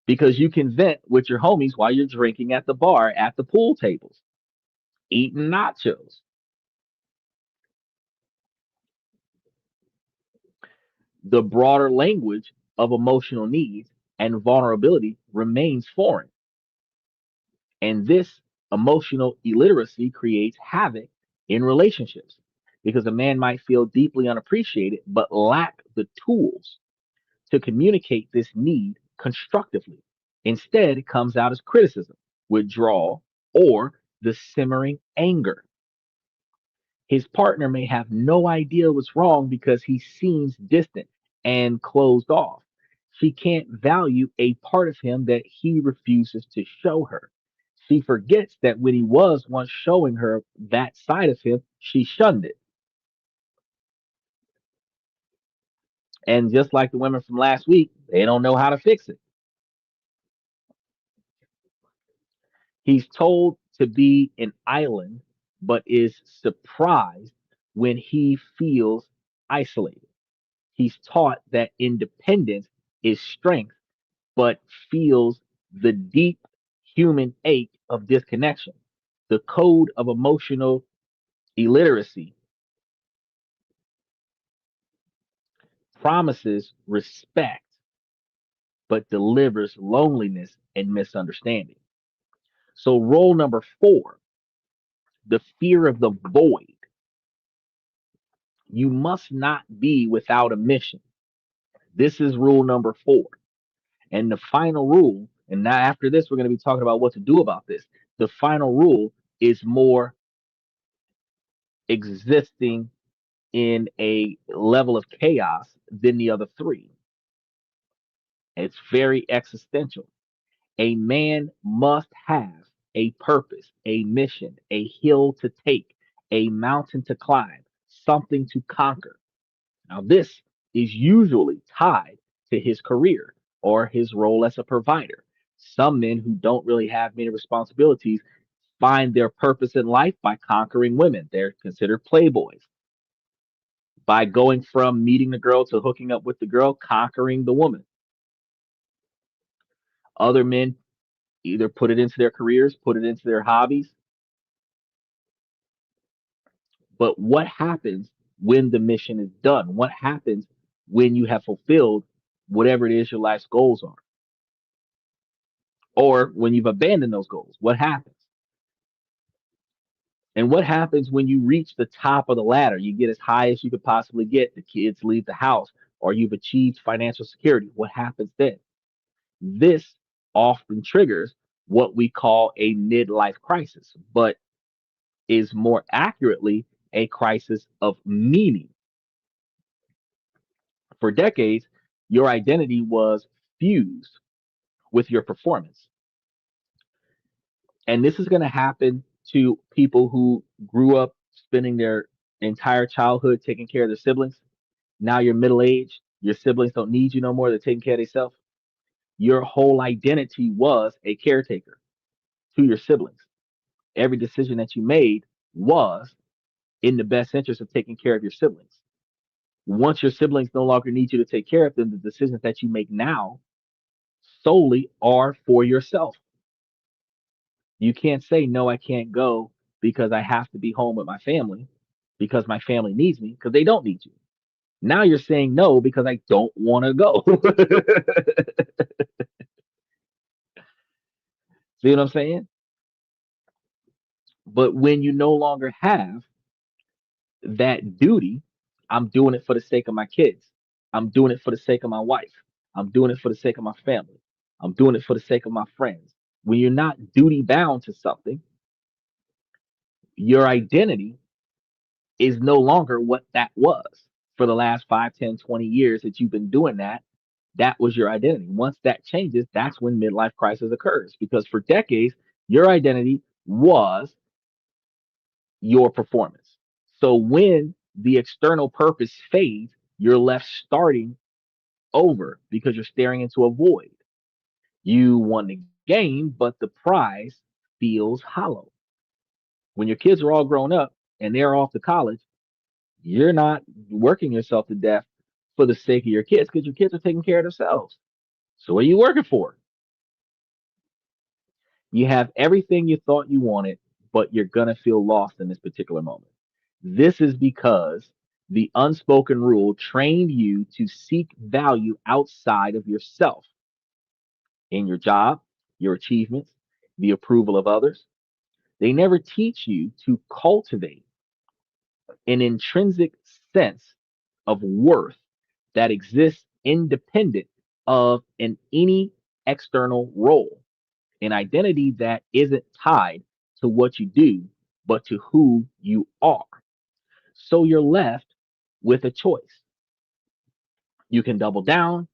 S1: because you can vent with your homies while you're drinking at the bar, at the pool tables, eating nachos. The broader language of emotional needs and vulnerability remains foreign. And this emotional illiteracy creates havoc in relationships, because a man might feel deeply unappreciated but lack the tools to communicate this need constructively. Instead, it comes out as criticism, withdrawal, or the simmering anger. His partner may have no idea what's wrong because he seems distant and closed off. She can't value a part of him that he refuses to show her. She forgets that when he was once showing her that side of him, she shunned it. And just like the women from last week, they don't know how to fix it. He's told to be an island, but is surprised when he feels isolated. He's taught that independence is strength, but feels the deep human ache of disconnection. The code of emotional illiteracy promises respect, but delivers loneliness and misunderstanding. So, role number 4, the fear of the void. You must not be without a mission. This is rule number 4. And the final rule, and now after this, we're going to be talking about what to do about this. The final rule is more existing in a level of chaos than the other three. It's very existential. A man must have a purpose, a mission, a hill to take, a mountain to climb, something to conquer. Now, this is usually tied to his career or his role as a provider. Some men who don't really have many responsibilities find their purpose in life by conquering women. They're considered playboys. By going from meeting the girl to hooking up with the girl, conquering the woman. Other men either put it into their careers, put it into their hobbies. But what happens when the mission is done? What happens when you have fulfilled whatever it is your life's goals are? Or when you've abandoned those goals, what happens? And what happens when you reach the top of the ladder? You get as high as you could possibly get, the kids leave the house, or you've achieved financial security. What happens then? This often triggers what we call a midlife crisis, but is more accurately a crisis of meaning. For decades, your identity was fused with your performance. And this is going to happen to people who grew up spending their entire childhood taking care of their siblings. Now you're middle aged, your siblings don't need you no more, they're taking care of themselves. Your whole identity was a caretaker to your siblings. Every decision that you made was in the best interest of taking care of your siblings. Once your siblings no longer need you to take care of them, the decisions that you make now solely are for yourself. You can't say, no, I can't go because I have to be home with my family because my family needs me, because they don't need you. Now you're saying no because I don't want to go. See what I'm saying? But when you no longer have that duty, I'm doing it for the sake of my kids. I'm doing it for the sake of my wife. I'm doing it for the sake of my family. I'm doing it for the sake of my friends. When you're not duty bound to something, your identity is no longer what that was for the last 5, 10, 20 years that you've been doing that. That was your identity. Once that changes, that's when midlife crisis occurs, because for decades, your identity was your performance. So when the external purpose fades, you're left starting over because you're staring into a void. You won the game, but the prize feels hollow. When your kids are all grown up and they're off to college, you're not working yourself to death for the sake of your kids because your kids are taking care of themselves. So what are you working for? You have everything you thought you wanted, but you're going to feel lost in this particular moment. This is because the unspoken rule trained you to seek value outside of yourself, in your job, your achievements, the approval of others. They never teach you to cultivate an intrinsic sense of worth that exists independent of any external role, an identity that isn't tied to what you do, but to who you are. So you're left with a choice. You can double down,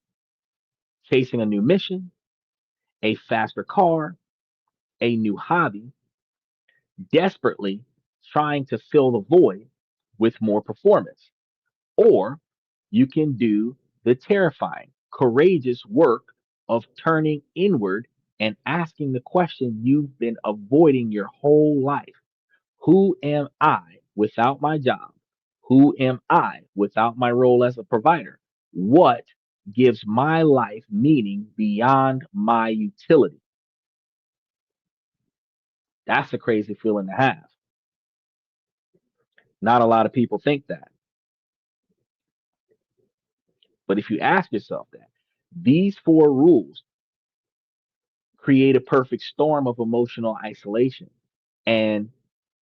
S1: chasing a new mission, a faster car, a new hobby, desperately trying to fill the void with more performance. Or you can do the terrifying, courageous work of turning inward and asking the question you've been avoiding your whole life. Who am I without my job? Who am I without my role as a provider? What gives my life meaning beyond my utility? That's a crazy feeling to have. Not a lot of people think that. But if you ask yourself that, these four rules create a perfect storm of emotional isolation and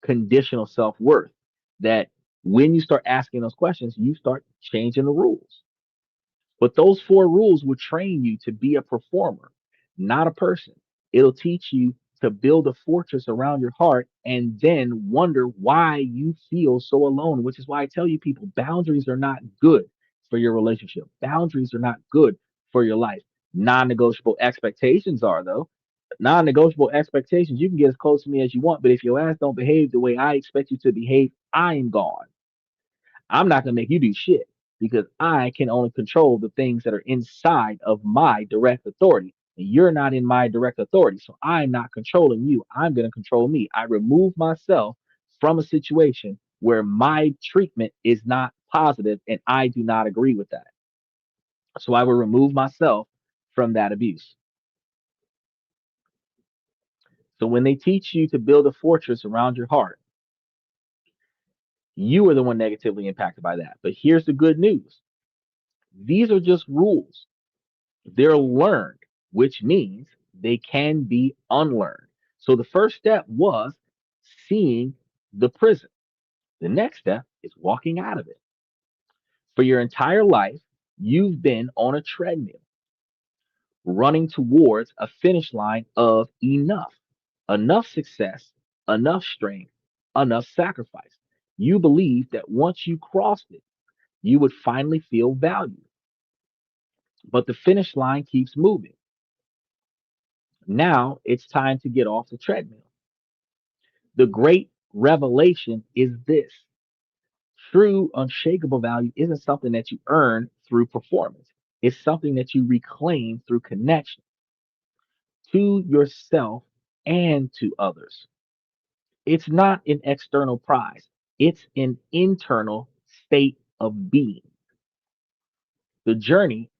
S1: conditional self worth. That when you start asking those questions, you start changing the rules. But those four rules will train you to be a performer, not a person. It'll teach you to build a fortress around your heart and then wonder why you feel so alone, which is why I tell you people boundaries are not good for your relationship. Boundaries are not good for your life. Non negotiable expectations are, though. Non negotiable expectations, you can get as close to me as you want, but if your ass don't behave the way I expect you to behave, I'm gone. I'm not going to make you do shit because I can only control the things that are inside of my direct authority. And you're not in my direct authority. So I'm not controlling you. I'm going to control me. I remove myself from a situation where my treatment is not positive and I do not agree with that. So I will remove myself from that abuse. So when they teach you to build a fortress around your heart, you are the one negatively impacted by that. But here's the good news. These are just rules. They're learned, which means they can be unlearned. So the first step was seeing the prison. The next step is walking out of it. For your entire life, you've been on a treadmill, running towards a finish line of enough success, enough strength, enough sacrifice. You believed that once you crossed it, you would finally feel valued. But the finish line keeps moving. Now it's time to get off the treadmill. The great revelation is this: true, unshakable value isn't something that you earn through performance, it's something that you reclaim through connection to yourself and to others. It's not an external prize, it's an internal state of being. The journey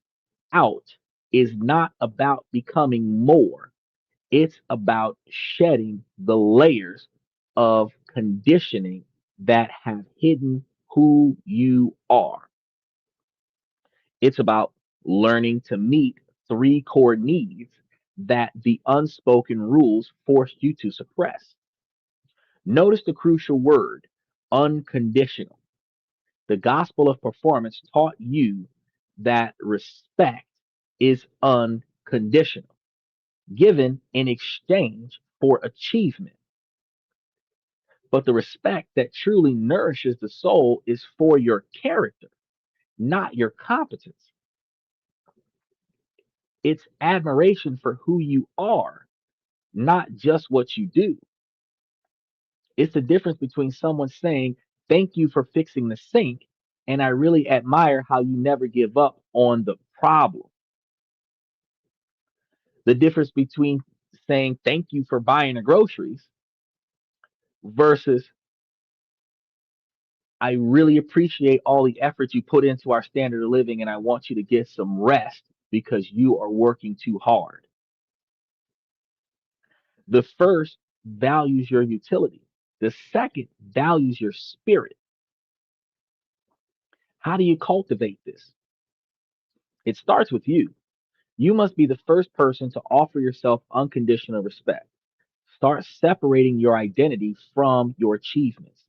S1: out is not about becoming more, it's about shedding the layers of conditioning that have hidden who you are. It's about learning to meet three core needs that the unspoken rules forced you to suppress. Notice the crucial word, unconditional. The gospel of performance taught you that respect is unconditional, given in exchange for achievement. But the respect that truly nourishes the soul is for your character, not your competence. It's admiration for who you are, not just what you do. It's the difference between someone saying, "Thank you for fixing the sink," and "I really admire how you never give up on the problem." The difference between saying, "Thank you for buying the groceries," versus I really appreciate all the effort you put into our standard of living and I want you to get some rest because you are working too hard. The first values your utility. The second values your spirit. How do you cultivate this? It starts with you. You must be the first person to offer yourself unconditional respect. Start separating your identity from your achievements.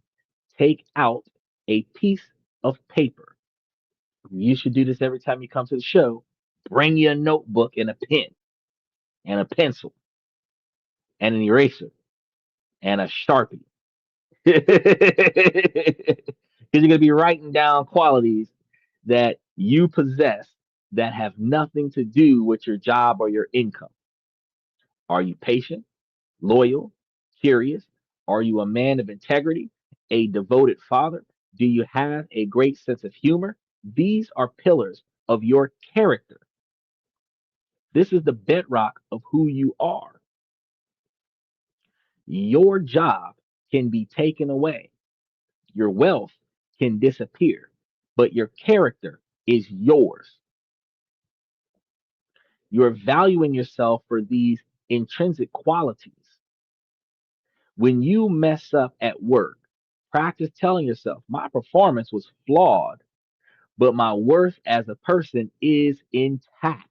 S1: Take out a piece of paper. You should do this every time you come to the show. Bring you a notebook and a pen and a pencil and an eraser and a Sharpie. Because you're going to be writing down qualities that you possess that have nothing to do with your job or your income. Are you patient, loyal, curious? Are you a man of integrity, a devoted father? Do you have a great sense of humor? These are pillars of your character. This is the bedrock of who you are. Your job can be taken away. Your wealth can disappear, but your character is yours. You're valuing yourself for these intrinsic qualities. When you mess up at work, practice telling yourself, my performance was flawed, but my worth as a person is intact.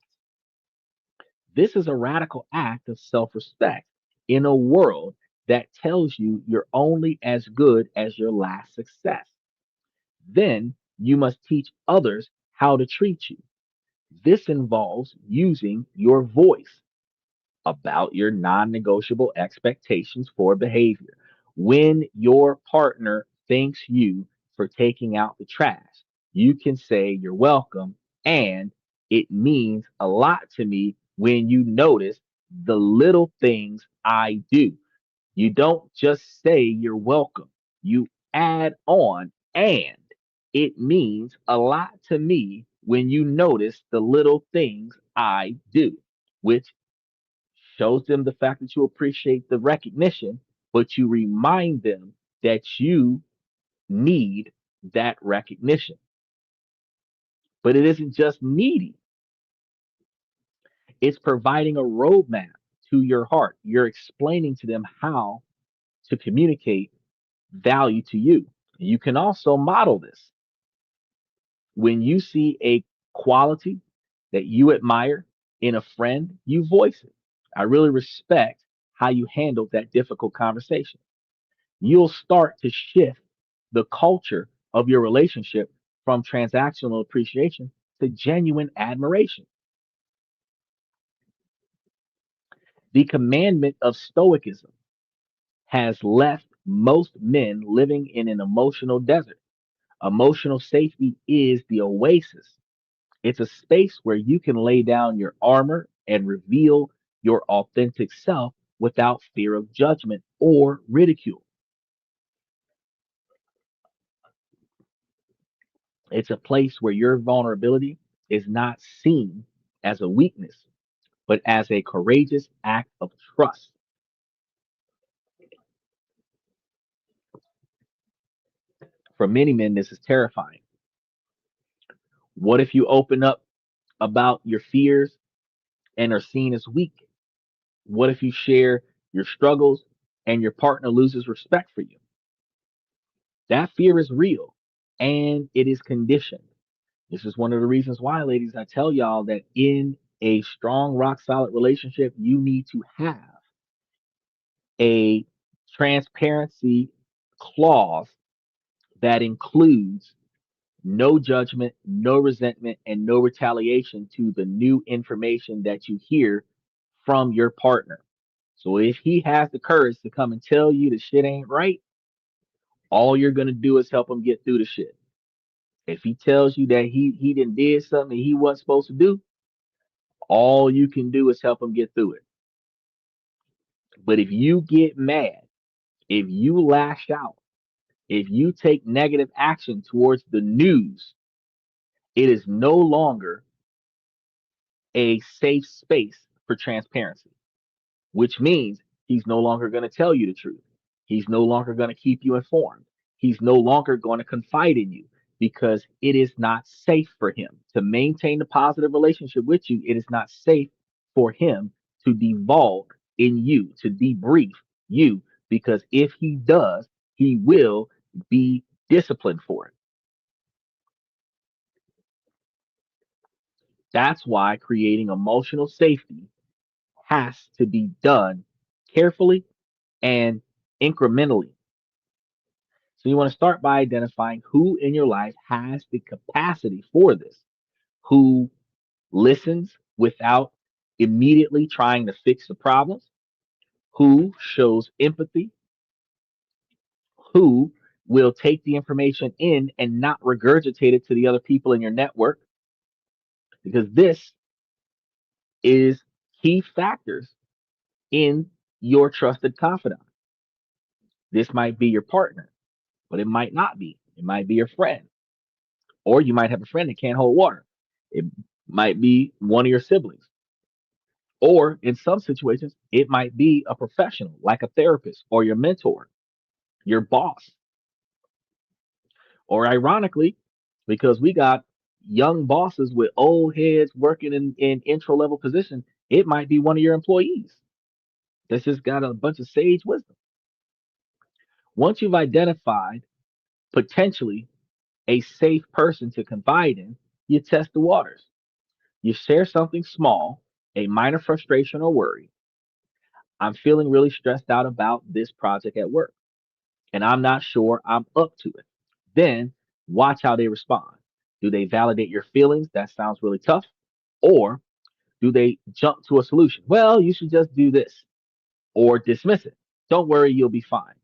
S1: This is a radical act of self respect in a world that tells you you're only as good as your last success. Then you must teach others how to treat you. This involves using your voice about your non negotiable expectations for behavior. When your partner thanks you for taking out the trash, you can say you're welcome, and it means a lot to me when you notice the little things I do. You don't just say you're welcome, you add on, and it means a lot to me when you notice the little things I do, which shows them the fact that you appreciate the recognition, but you remind them that you need that recognition. But it isn't just needy, it's providing a roadmap to your heart. You're explaining to them how to communicate value to you. You can also model this. When you see a quality that you admire in a friend, you voice it. I really respect how you handled that difficult conversation. You'll start to shift the culture of your relationship from transactional appreciation to genuine admiration. The commandment of Stoicism has left most men living in an emotional desert. Emotional safety is the oasis. It's a space where you can lay down your armor and reveal your authentic self without fear of judgment or ridicule. It's a place where your vulnerability is not seen as a weakness, but as a courageous act of trust. For many men, this is terrifying. What if you open up about your fears and are seen as weak? What if you share your struggles and your partner loses respect for you? That fear is real and it is conditioned. This is one of the reasons why, ladies, I tell y'all that in a strong, rock solid relationship, you need to have a transparency clause that includes no judgment, no resentment, and no retaliation to the new information that you hear from your partner. So if he has the courage to come and tell you the shit ain't right, all you're gonna do is help him get through the shit. If he tells you that he didn't did something he wasn't supposed to do, all you can do is help him get through it. But if you get mad, if you lash out, if you take negative action towards the news, it is no longer a safe space for transparency, which means he's no longer going to tell you the truth. He's no longer going to keep you informed. He's no longer going to confide in you because it is not safe for him to maintain a positive relationship with you. It is not safe for him to devolve in you, to debrief you, because if he does, he will be disciplined for it. That's why creating emotional safety has to be done carefully and incrementally. So you want to start by identifying who in your life has the capacity for this, who listens without immediately trying to fix the problems, who shows empathy, who will take the information in and not regurgitate it to the other people in your network, because this is key factors in your trusted confidant. This might be your partner, but it might not be. It might be your friend, or you might have a friend that can't hold water. It might be one of your siblings, or in some situations, it might be a professional like a therapist or your mentor, your boss, or ironically, because we got young bosses with old heads working in intro level positions, it might be one of your employees that's just got a bunch of sage wisdom. Once you've identified potentially a safe person to confide in, you test the waters. You share something small, a minor frustration or worry. I'm feeling really stressed out about this project at work, and I'm not sure I'm up to it. Then watch how they respond. Do they validate your feelings? That sounds really tough. Or do they jump to a solution? Well, you should just do this, or dismiss it. Don't worry, you'll be fine.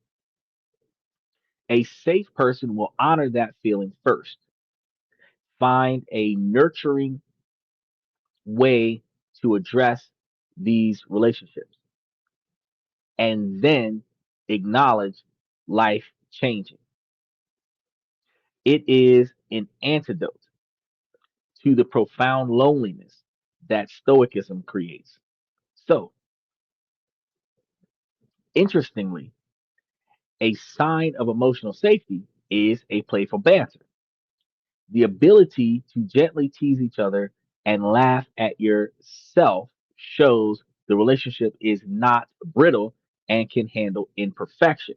S1: A safe person will honor that feeling first, find a nurturing way to address these relationships, and then acknowledge life changing. It is an antidote to the profound loneliness that Stoicism creates. So, interestingly, a sign of emotional safety is a playful banter, the ability to gently tease each other and laugh at yourself shows the relationship is not brittle and can handle imperfection.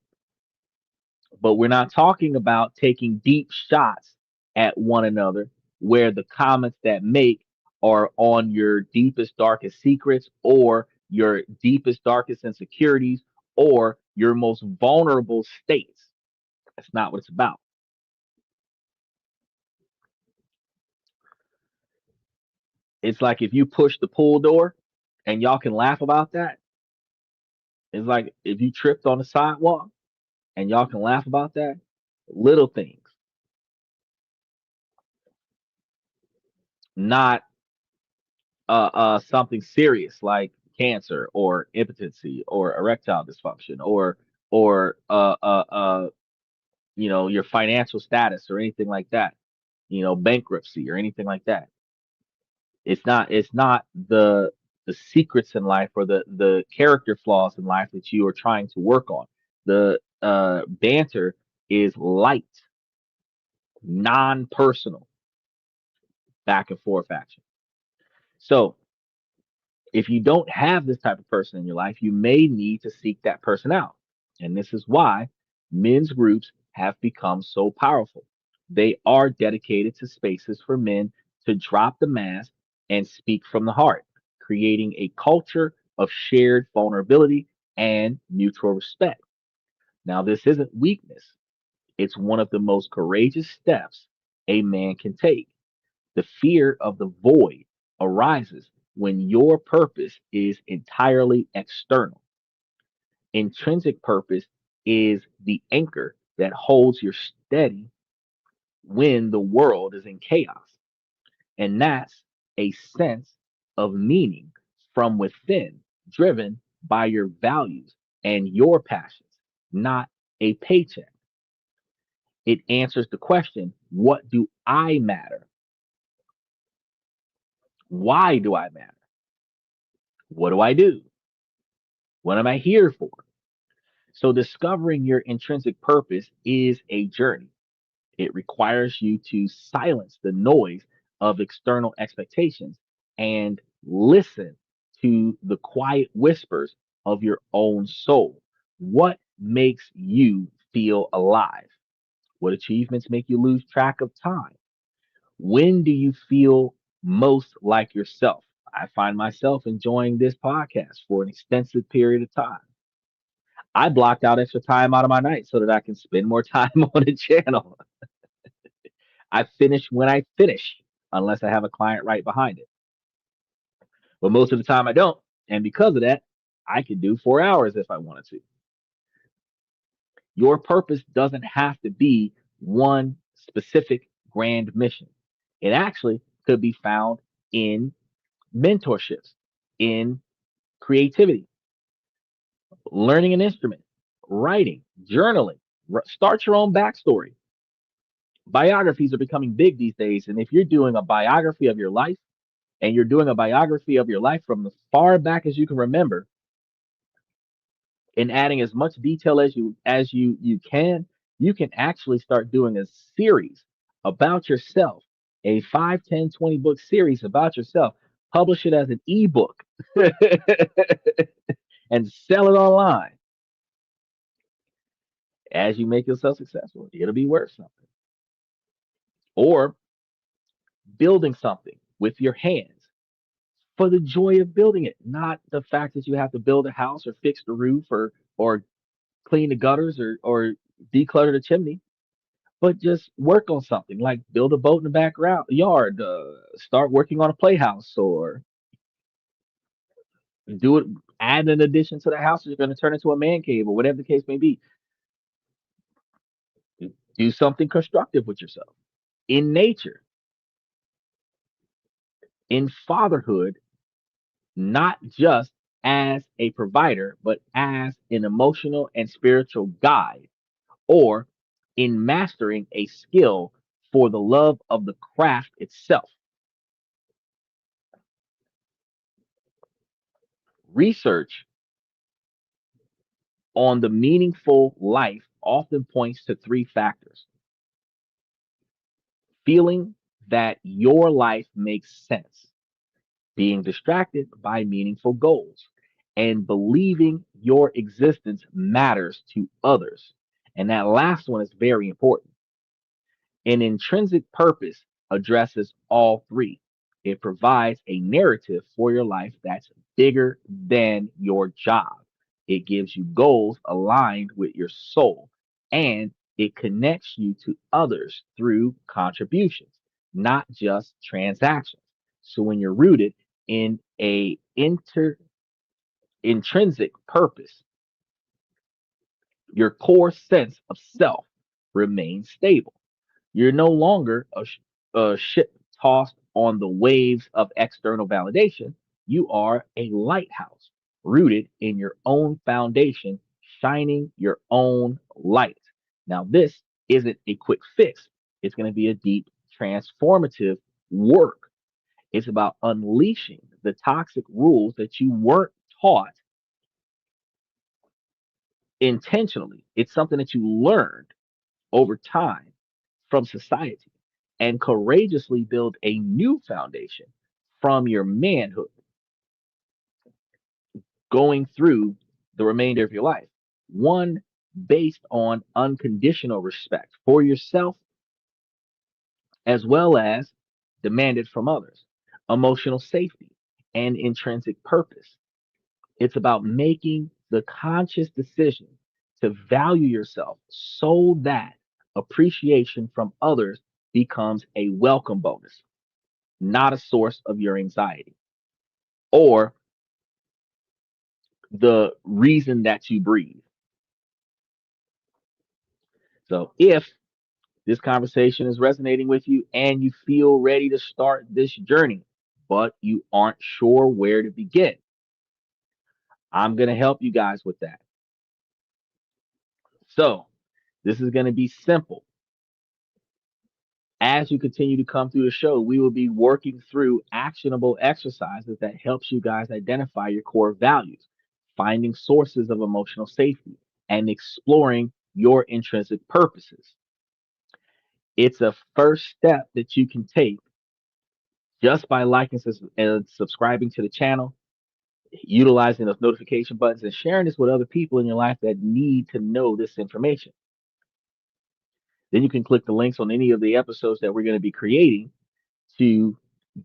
S1: But we're not talking about taking deep shots at one another where the comments that make are on your deepest, darkest secrets or your deepest, darkest insecurities or your most vulnerable states. That's not what it's about. It's like if you push the pool door and y'all can laugh about that. It's like if you tripped on the sidewalk and y'all can laugh about that. Little things, not something serious like cancer or impotency or erectile dysfunction or your financial status or anything like that, bankruptcy or anything like that. It's not the secrets in life or the character flaws in life that you are trying to work on. The banter is light, non-personal, back and forth action. So if you don't have this type of person in your life, you may need to seek that person out. And this is why men's groups have become so powerful. They are dedicated to spaces for men to drop the mask and speak from the heart, creating a culture of shared vulnerability and mutual respect. Now, this isn't weakness, it's one of the most courageous steps a man can take. The fear of the void arises when your purpose is entirely external. Intrinsic purpose is the anchor that holds you steady when the world is in chaos. And that's a sense of meaning from within, driven by your values and your passions, not a paycheck. It answers the question, what do I matter? Why do I matter? What do I do? What am I here for? So discovering your intrinsic purpose is a journey. It requires you to silence the noise of external expectations and listen to the quiet whispers of your own soul. What makes you feel alive? What achievements make you lose track of time? When do you feel most like yourself? I find myself enjoying this podcast for an extensive period of time. I blocked out extra time out of my night so that I can spend more time on the channel. I finish when I finish, unless I have a client right behind it. But most of the time I don't. And because of that, I could do 4 hours if I wanted to. Your purpose doesn't have to be one specific grand mission. It actually could be found in mentorships, in creativity, learning an instrument, writing, journaling. Start your own backstory. Biographies are becoming big these days. And if you're doing a biography of your life, and you're doing a biography of your life from as far back as you can remember, and adding as much detail as you can actually start doing a series about yourself, a 5, 10, 20 book series about yourself. Publish it as an ebook and sell it online. As you make yourself successful, it'll be worth something. Or building something with your hands for the joy of building it, not the fact that you have to build a house or fix the roof or clean the gutters or declutter the chimney, but just work on something like build a boat in the yard, start working on a playhouse, or do it, add an addition to the house. You're going to turn into a man cave or whatever the case may be. Do something constructive with yourself in nature, in fatherhood, not just as a provider, but as an emotional and spiritual guide, or in mastering a skill for the love of the craft itself. Research on the meaningful life often points to three factors: feeling that your life makes sense, being distracted by meaningful goals, and believing your existence matters to others. And that last one is very important. An intrinsic purpose addresses all three. It provides a narrative for your life that's bigger than your job. It gives you goals aligned with your soul, and it connects you to others through contributions, not just transactions. So when you're rooted in a intrinsic purpose, your core sense of self remains stable. You're no longer a ship tossed on the waves of external validation. You are a lighthouse rooted in your own foundation, shining your own light. Now, this isn't a quick fix, it's going to be a deep, transformative work. It's about unleashing the toxic rules that you weren't taught intentionally. It's something that you learned over time from society and courageously build a new foundation from your manhood going through the remainder of your life. One based on unconditional respect for yourself as well as demanded from others, emotional safety, and intrinsic purpose. It's about making the conscious decision to value yourself so that appreciation from others becomes a welcome bonus, not a source of your anxiety or the reason that you breathe. So, if this conversation is resonating with you and you feel ready to start this journey, but you aren't sure where to begin, I'm going to help you guys with that. So, this is going to be simple. As you continue to come through the show, we will be working through actionable exercises that helps you guys identify your core values, finding sources of emotional safety, and exploring your intrinsic purposes. It's a first step that you can take just by liking and subscribing to the channel, utilizing those notification buttons, and sharing this with other people in your life that need to know this information. Then you can click the links on any of the episodes that we're going to be creating to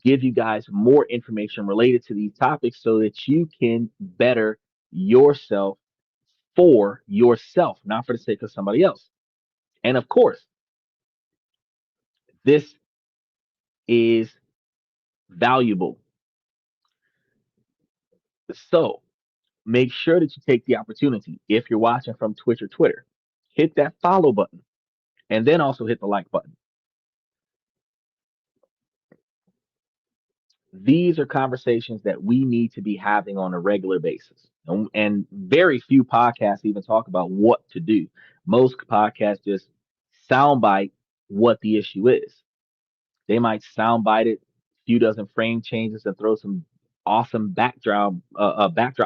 S1: give you guys more information related to these topics so that you can better yourself for yourself, not for the sake of somebody else. And of course, this is valuable. So make sure that you take the opportunity, if you're watching from Twitch or Twitter, hit that follow button and then also hit the like button. These are conversations that we need to be having on a regular basis. And very few podcasts even talk about what to do. Most podcasts just soundbite what the issue is. They might soundbite it, few dozen frame changes, and throw some awesome backdrop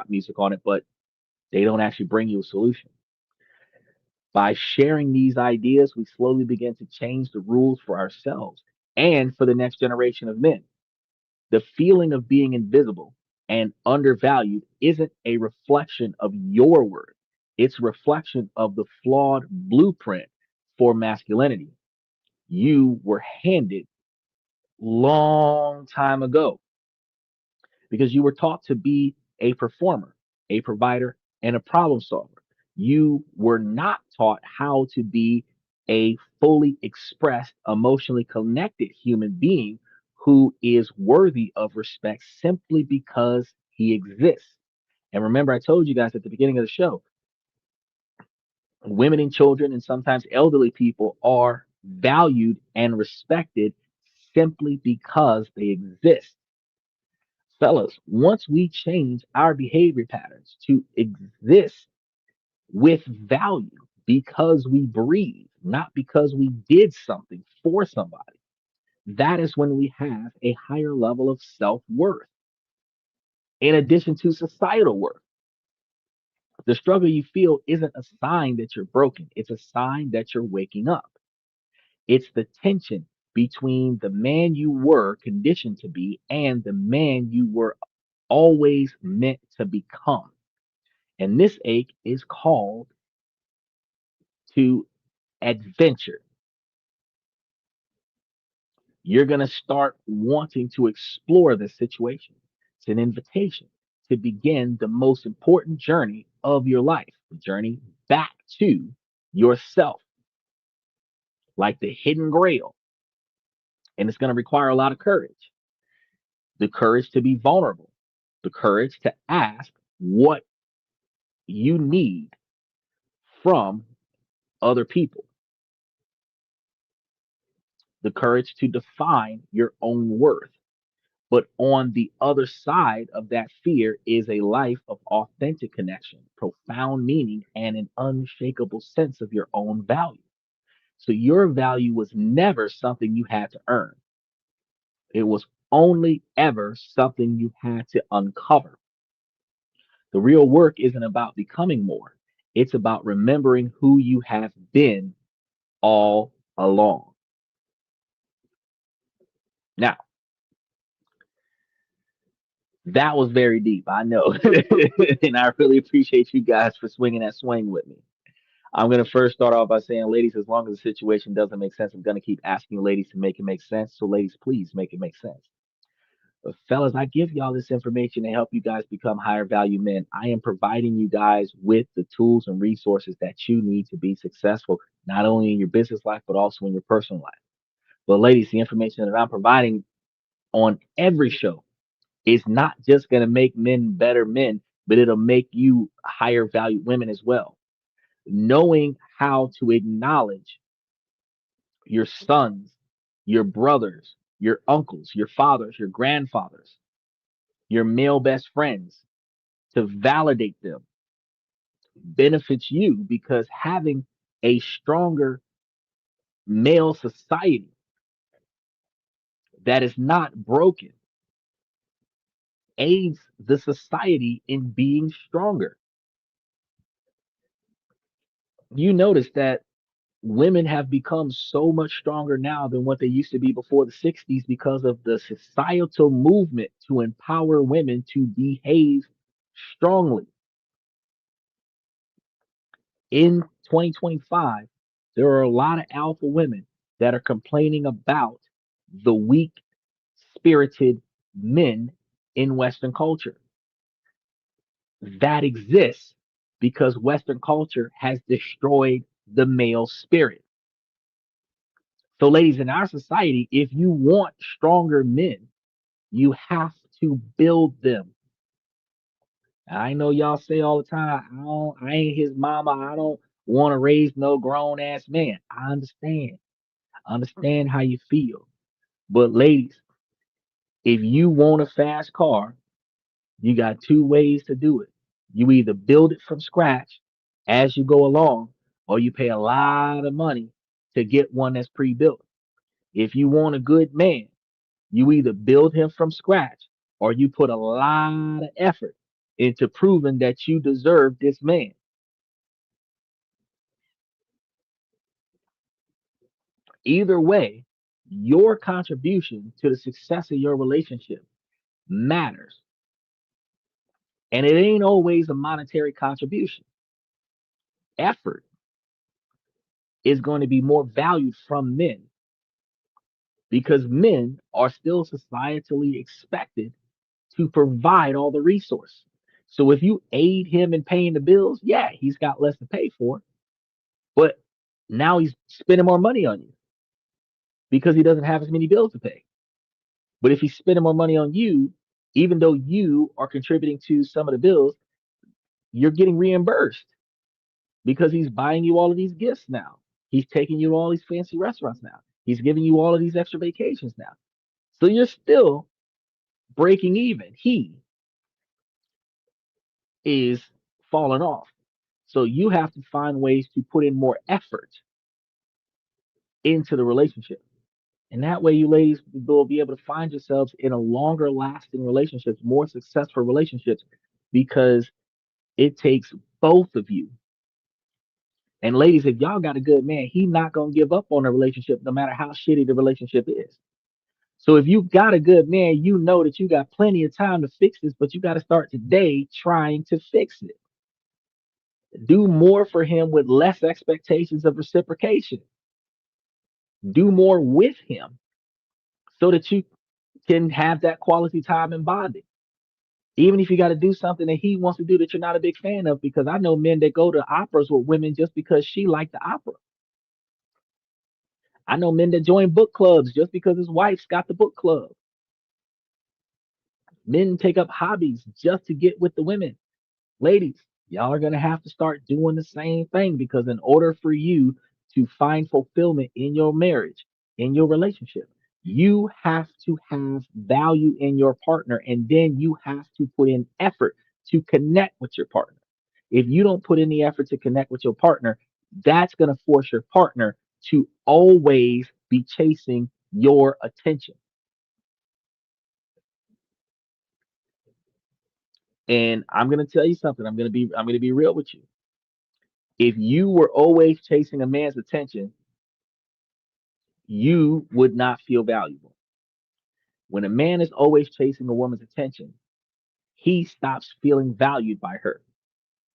S1: music on it, but they don't actually bring you a solution. By sharing these ideas, we slowly begin to change the rules for ourselves and for the next generation of men. The feeling of being invisible and undervalued isn't a reflection of your worth. It's a reflection of the flawed blueprint for masculinity you were handed long time ago because you were taught to be a performer, a provider, and a problem solver. You were not taught how to be a fully expressed, emotionally connected human being who is worthy of respect simply because he exists. And remember, I told you guys at the beginning of the show, women and children and sometimes elderly people are valued and respected simply because they exist. Fellas, once we change our behavior patterns to exist with value because we breathe, not because we did something for somebody, that is when we have a higher level of self worth in addition to societal worth. The struggle you feel isn't a sign that you're broken, it's a sign that you're waking up. It's the tension between the man you were conditioned to be and the man you were always meant to become. And this ache is called to adventure. You're going to start wanting to explore this situation. It's an invitation to begin the most important journey of your life, the journey back to yourself, like the hidden grail. And it's going to require a lot of courage, the courage to be vulnerable, the courage to ask what you need from other people, the courage to define your own worth. But on the other side of that fear is a life of authentic connection, profound meaning, and an unshakable sense of your own value. So your value was never something you had to earn. It was only ever something you had to uncover. The real work isn't about becoming more. It's about remembering who you have been all along. Now, that was very deep, I know. And I really appreciate you guys for swinging that swing with me. I'm going to first start off by saying, ladies, as long as the situation doesn't make sense, I'm going to keep asking you ladies to make it make sense. So, ladies, please make it make sense. But, fellas, I give y'all this information to help you guys become higher value men. I am providing you guys with the tools and resources that you need to be successful, not only in your business life, but also in your personal life. But, ladies, the information that I'm providing on every show is not just going to make men better men, but it'll make you higher value women as well. Knowing how to acknowledge your sons, your brothers, your uncles, your fathers, your grandfathers, your male best friends, to validate them benefits you because having a stronger male society that is not broken aids the society in being stronger. You notice that women have become so much stronger now than what they used to be before the 60s because of the societal movement to empower women to behave strongly. In 2025, there are a lot of alpha women that are complaining about the weak spirited men in Western culture. That exists because Western culture has destroyed the male spirit. So, ladies, in our society, if you want stronger men, you have to build them. I know y'all say all the time, I ain't his mama. I don't want to raise no grown ass man. I understand. I understand how you feel. But ladies, if you want a fast car, you got two ways to do it. You either build it from scratch as you go along, or you pay a lot of money to get one that's pre-built. If you want a good man, you either build him from scratch or you put a lot of effort into proving that you deserve this man. Either way, your contribution to the success of your relationship matters. And it ain't always a monetary contribution. Effort is going to be more valued from men because men are still societally expected to provide all the resource. So if you aid him in paying the bills, yeah, he's got less to pay for, but now he's spending more money on you because he doesn't have as many bills to pay. But if he's spending more money on you, even though you are contributing to some of the bills, you're getting reimbursed because he's buying you all of these gifts now. He's taking you to all these fancy restaurants now. He's giving you all of these extra vacations now. So you're still breaking even. He is falling off. So you have to find ways to put in more effort into the relationship. And that way, you ladies will be able to find yourselves in a longer lasting relationships, more successful relationships, because it takes both of you. And ladies, if y'all got a good man, he not gonna give up on the relationship, no matter how shitty the relationship is. So if you got a good man, you know that you got plenty of time to fix this, but you got to start today trying to fix it. Do more for him with less expectations of reciprocation. Do more with him so that you can have that quality time and bonding. Even if you got to do something that he wants to do that you're not a big fan of, because I know men that go to operas with women just because she liked the opera. I know men that join book clubs just because his wife's got the book club. Men take up hobbies just to get with the women. Ladies, y'all are going to have to start doing the same thing because in order for you to find fulfillment in your marriage, in your relationship, you have to have value in your partner and then you have to put in effort to connect with your partner. If you don't put in the effort to connect with your partner, that's going to force your partner to always be chasing your attention. And I'm going to tell you something. I'm going to be real with you. If you were always chasing a man's attention, you would not feel valuable. When a man is always chasing a woman's attention, he stops feeling valued by her.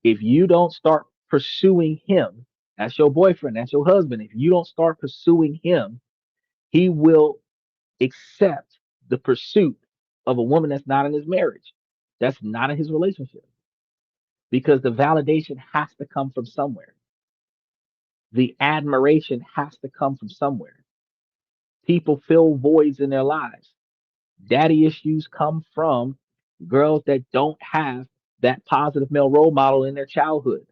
S1: If you don't start pursuing him as your boyfriend, as your husband, if you don't start pursuing him, he will accept the pursuit of a woman that's not in his marriage, that's not in his relationship, because the validation has to come from somewhere. The admiration has to come from somewhere. People fill voids in their lives. Daddy issues come from girls that don't have that positive male role model in their childhood.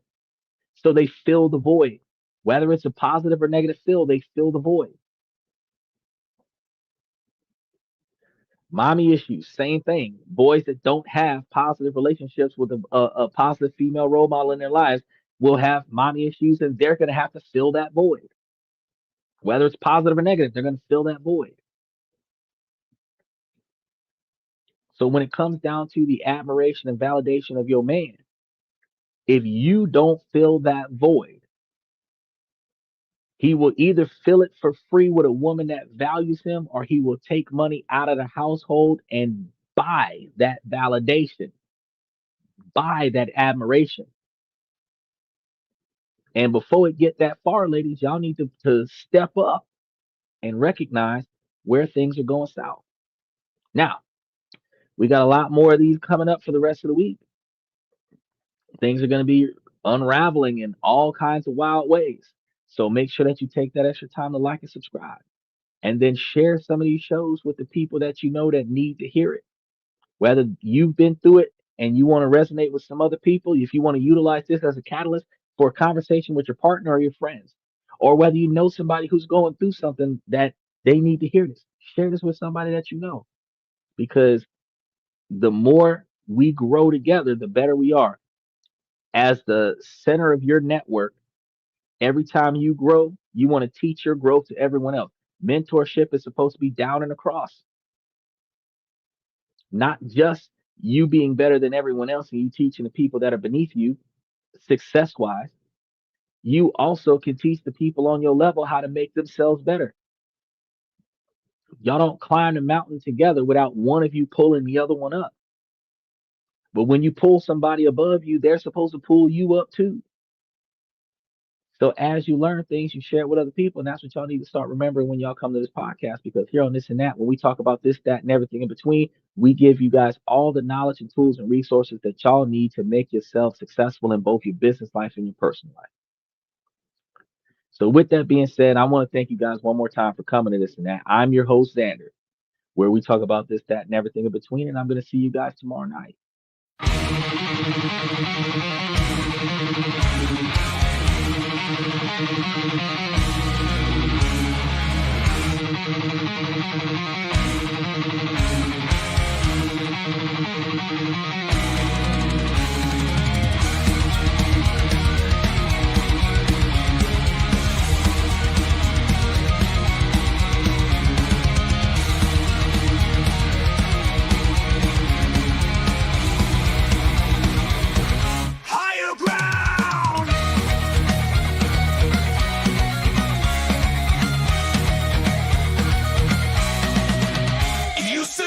S1: So they fill the void. Whether it's a positive or negative fill, they fill the void. Mommy issues, same thing. Boys that don't have positive relationships with a positive female role model in their lives will have mommy issues and they're going to have to fill that void. Whether it's positive or negative, they're going to fill that void. So when it comes down to the admiration and validation of your man, if you don't fill that void, He will either fill it for free with a woman that values him, or he will take money out of the household and buy that validation, buy that admiration. And before it get that far, ladies, y'all need to step up and recognize where things are going south. Now, we got a lot more of these coming up for the rest of the week. Things are going to be unraveling in all kinds of wild ways. So make sure that you take that extra time to like and subscribe. And then share some of these shows with the people that you know that need to hear it. Whether you've been through it and you want to resonate with some other people, if you want to utilize this as a catalyst for a conversation with your partner or your friends, or whether you know somebody who's going through something that they need to hear this, share this with somebody that you know. Because the more we grow together, the better we are. As the center of your network, every time you grow, you want to teach your growth to everyone else. Mentorship is supposed to be down and across, not just you being better than everyone else and you teaching the people that are beneath you success wise. You also can teach the people on your level how to make themselves better. Y'all don't climb the mountain together without one of you pulling the other one up. But when you pull somebody above you, they're supposed to pull you up too. So as you learn things, you share it with other people. And that's what y'all need to start remembering when y'all come to this podcast. Because here on This and That, when we talk about this, that, and everything in between, we give you guys all the knowledge and tools and resources that y'all need to make yourself successful in both your business life and your personal life. So with that being said, I want to thank you guys one more time for coming to This and That. I'm your host, Xander, where we talk about this, that, and everything in between. And I'm going to see you guys tomorrow night.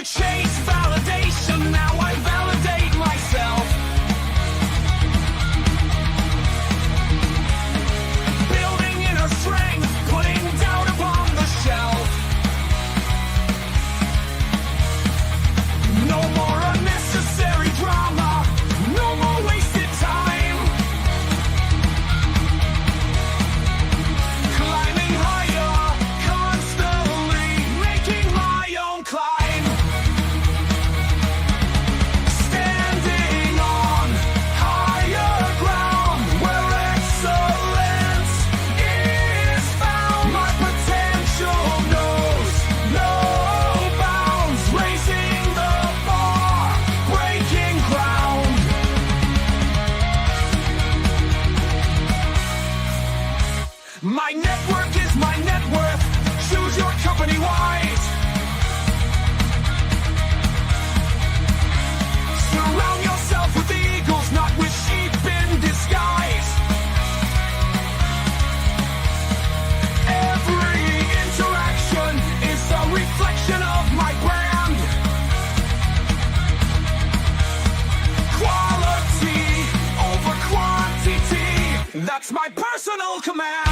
S2: Chase validation, now I validate myself. Building inner strength, putting doubt upon the shelf. No more unnecessary drama, no more wasted time. Climbing higher, constantly making my own climb. My network is my net worth. Choose your company wise. Surround yourself with eagles, not with sheep in disguise. Every interaction is a reflection of my brand. Quality over quantity, that's my personal command.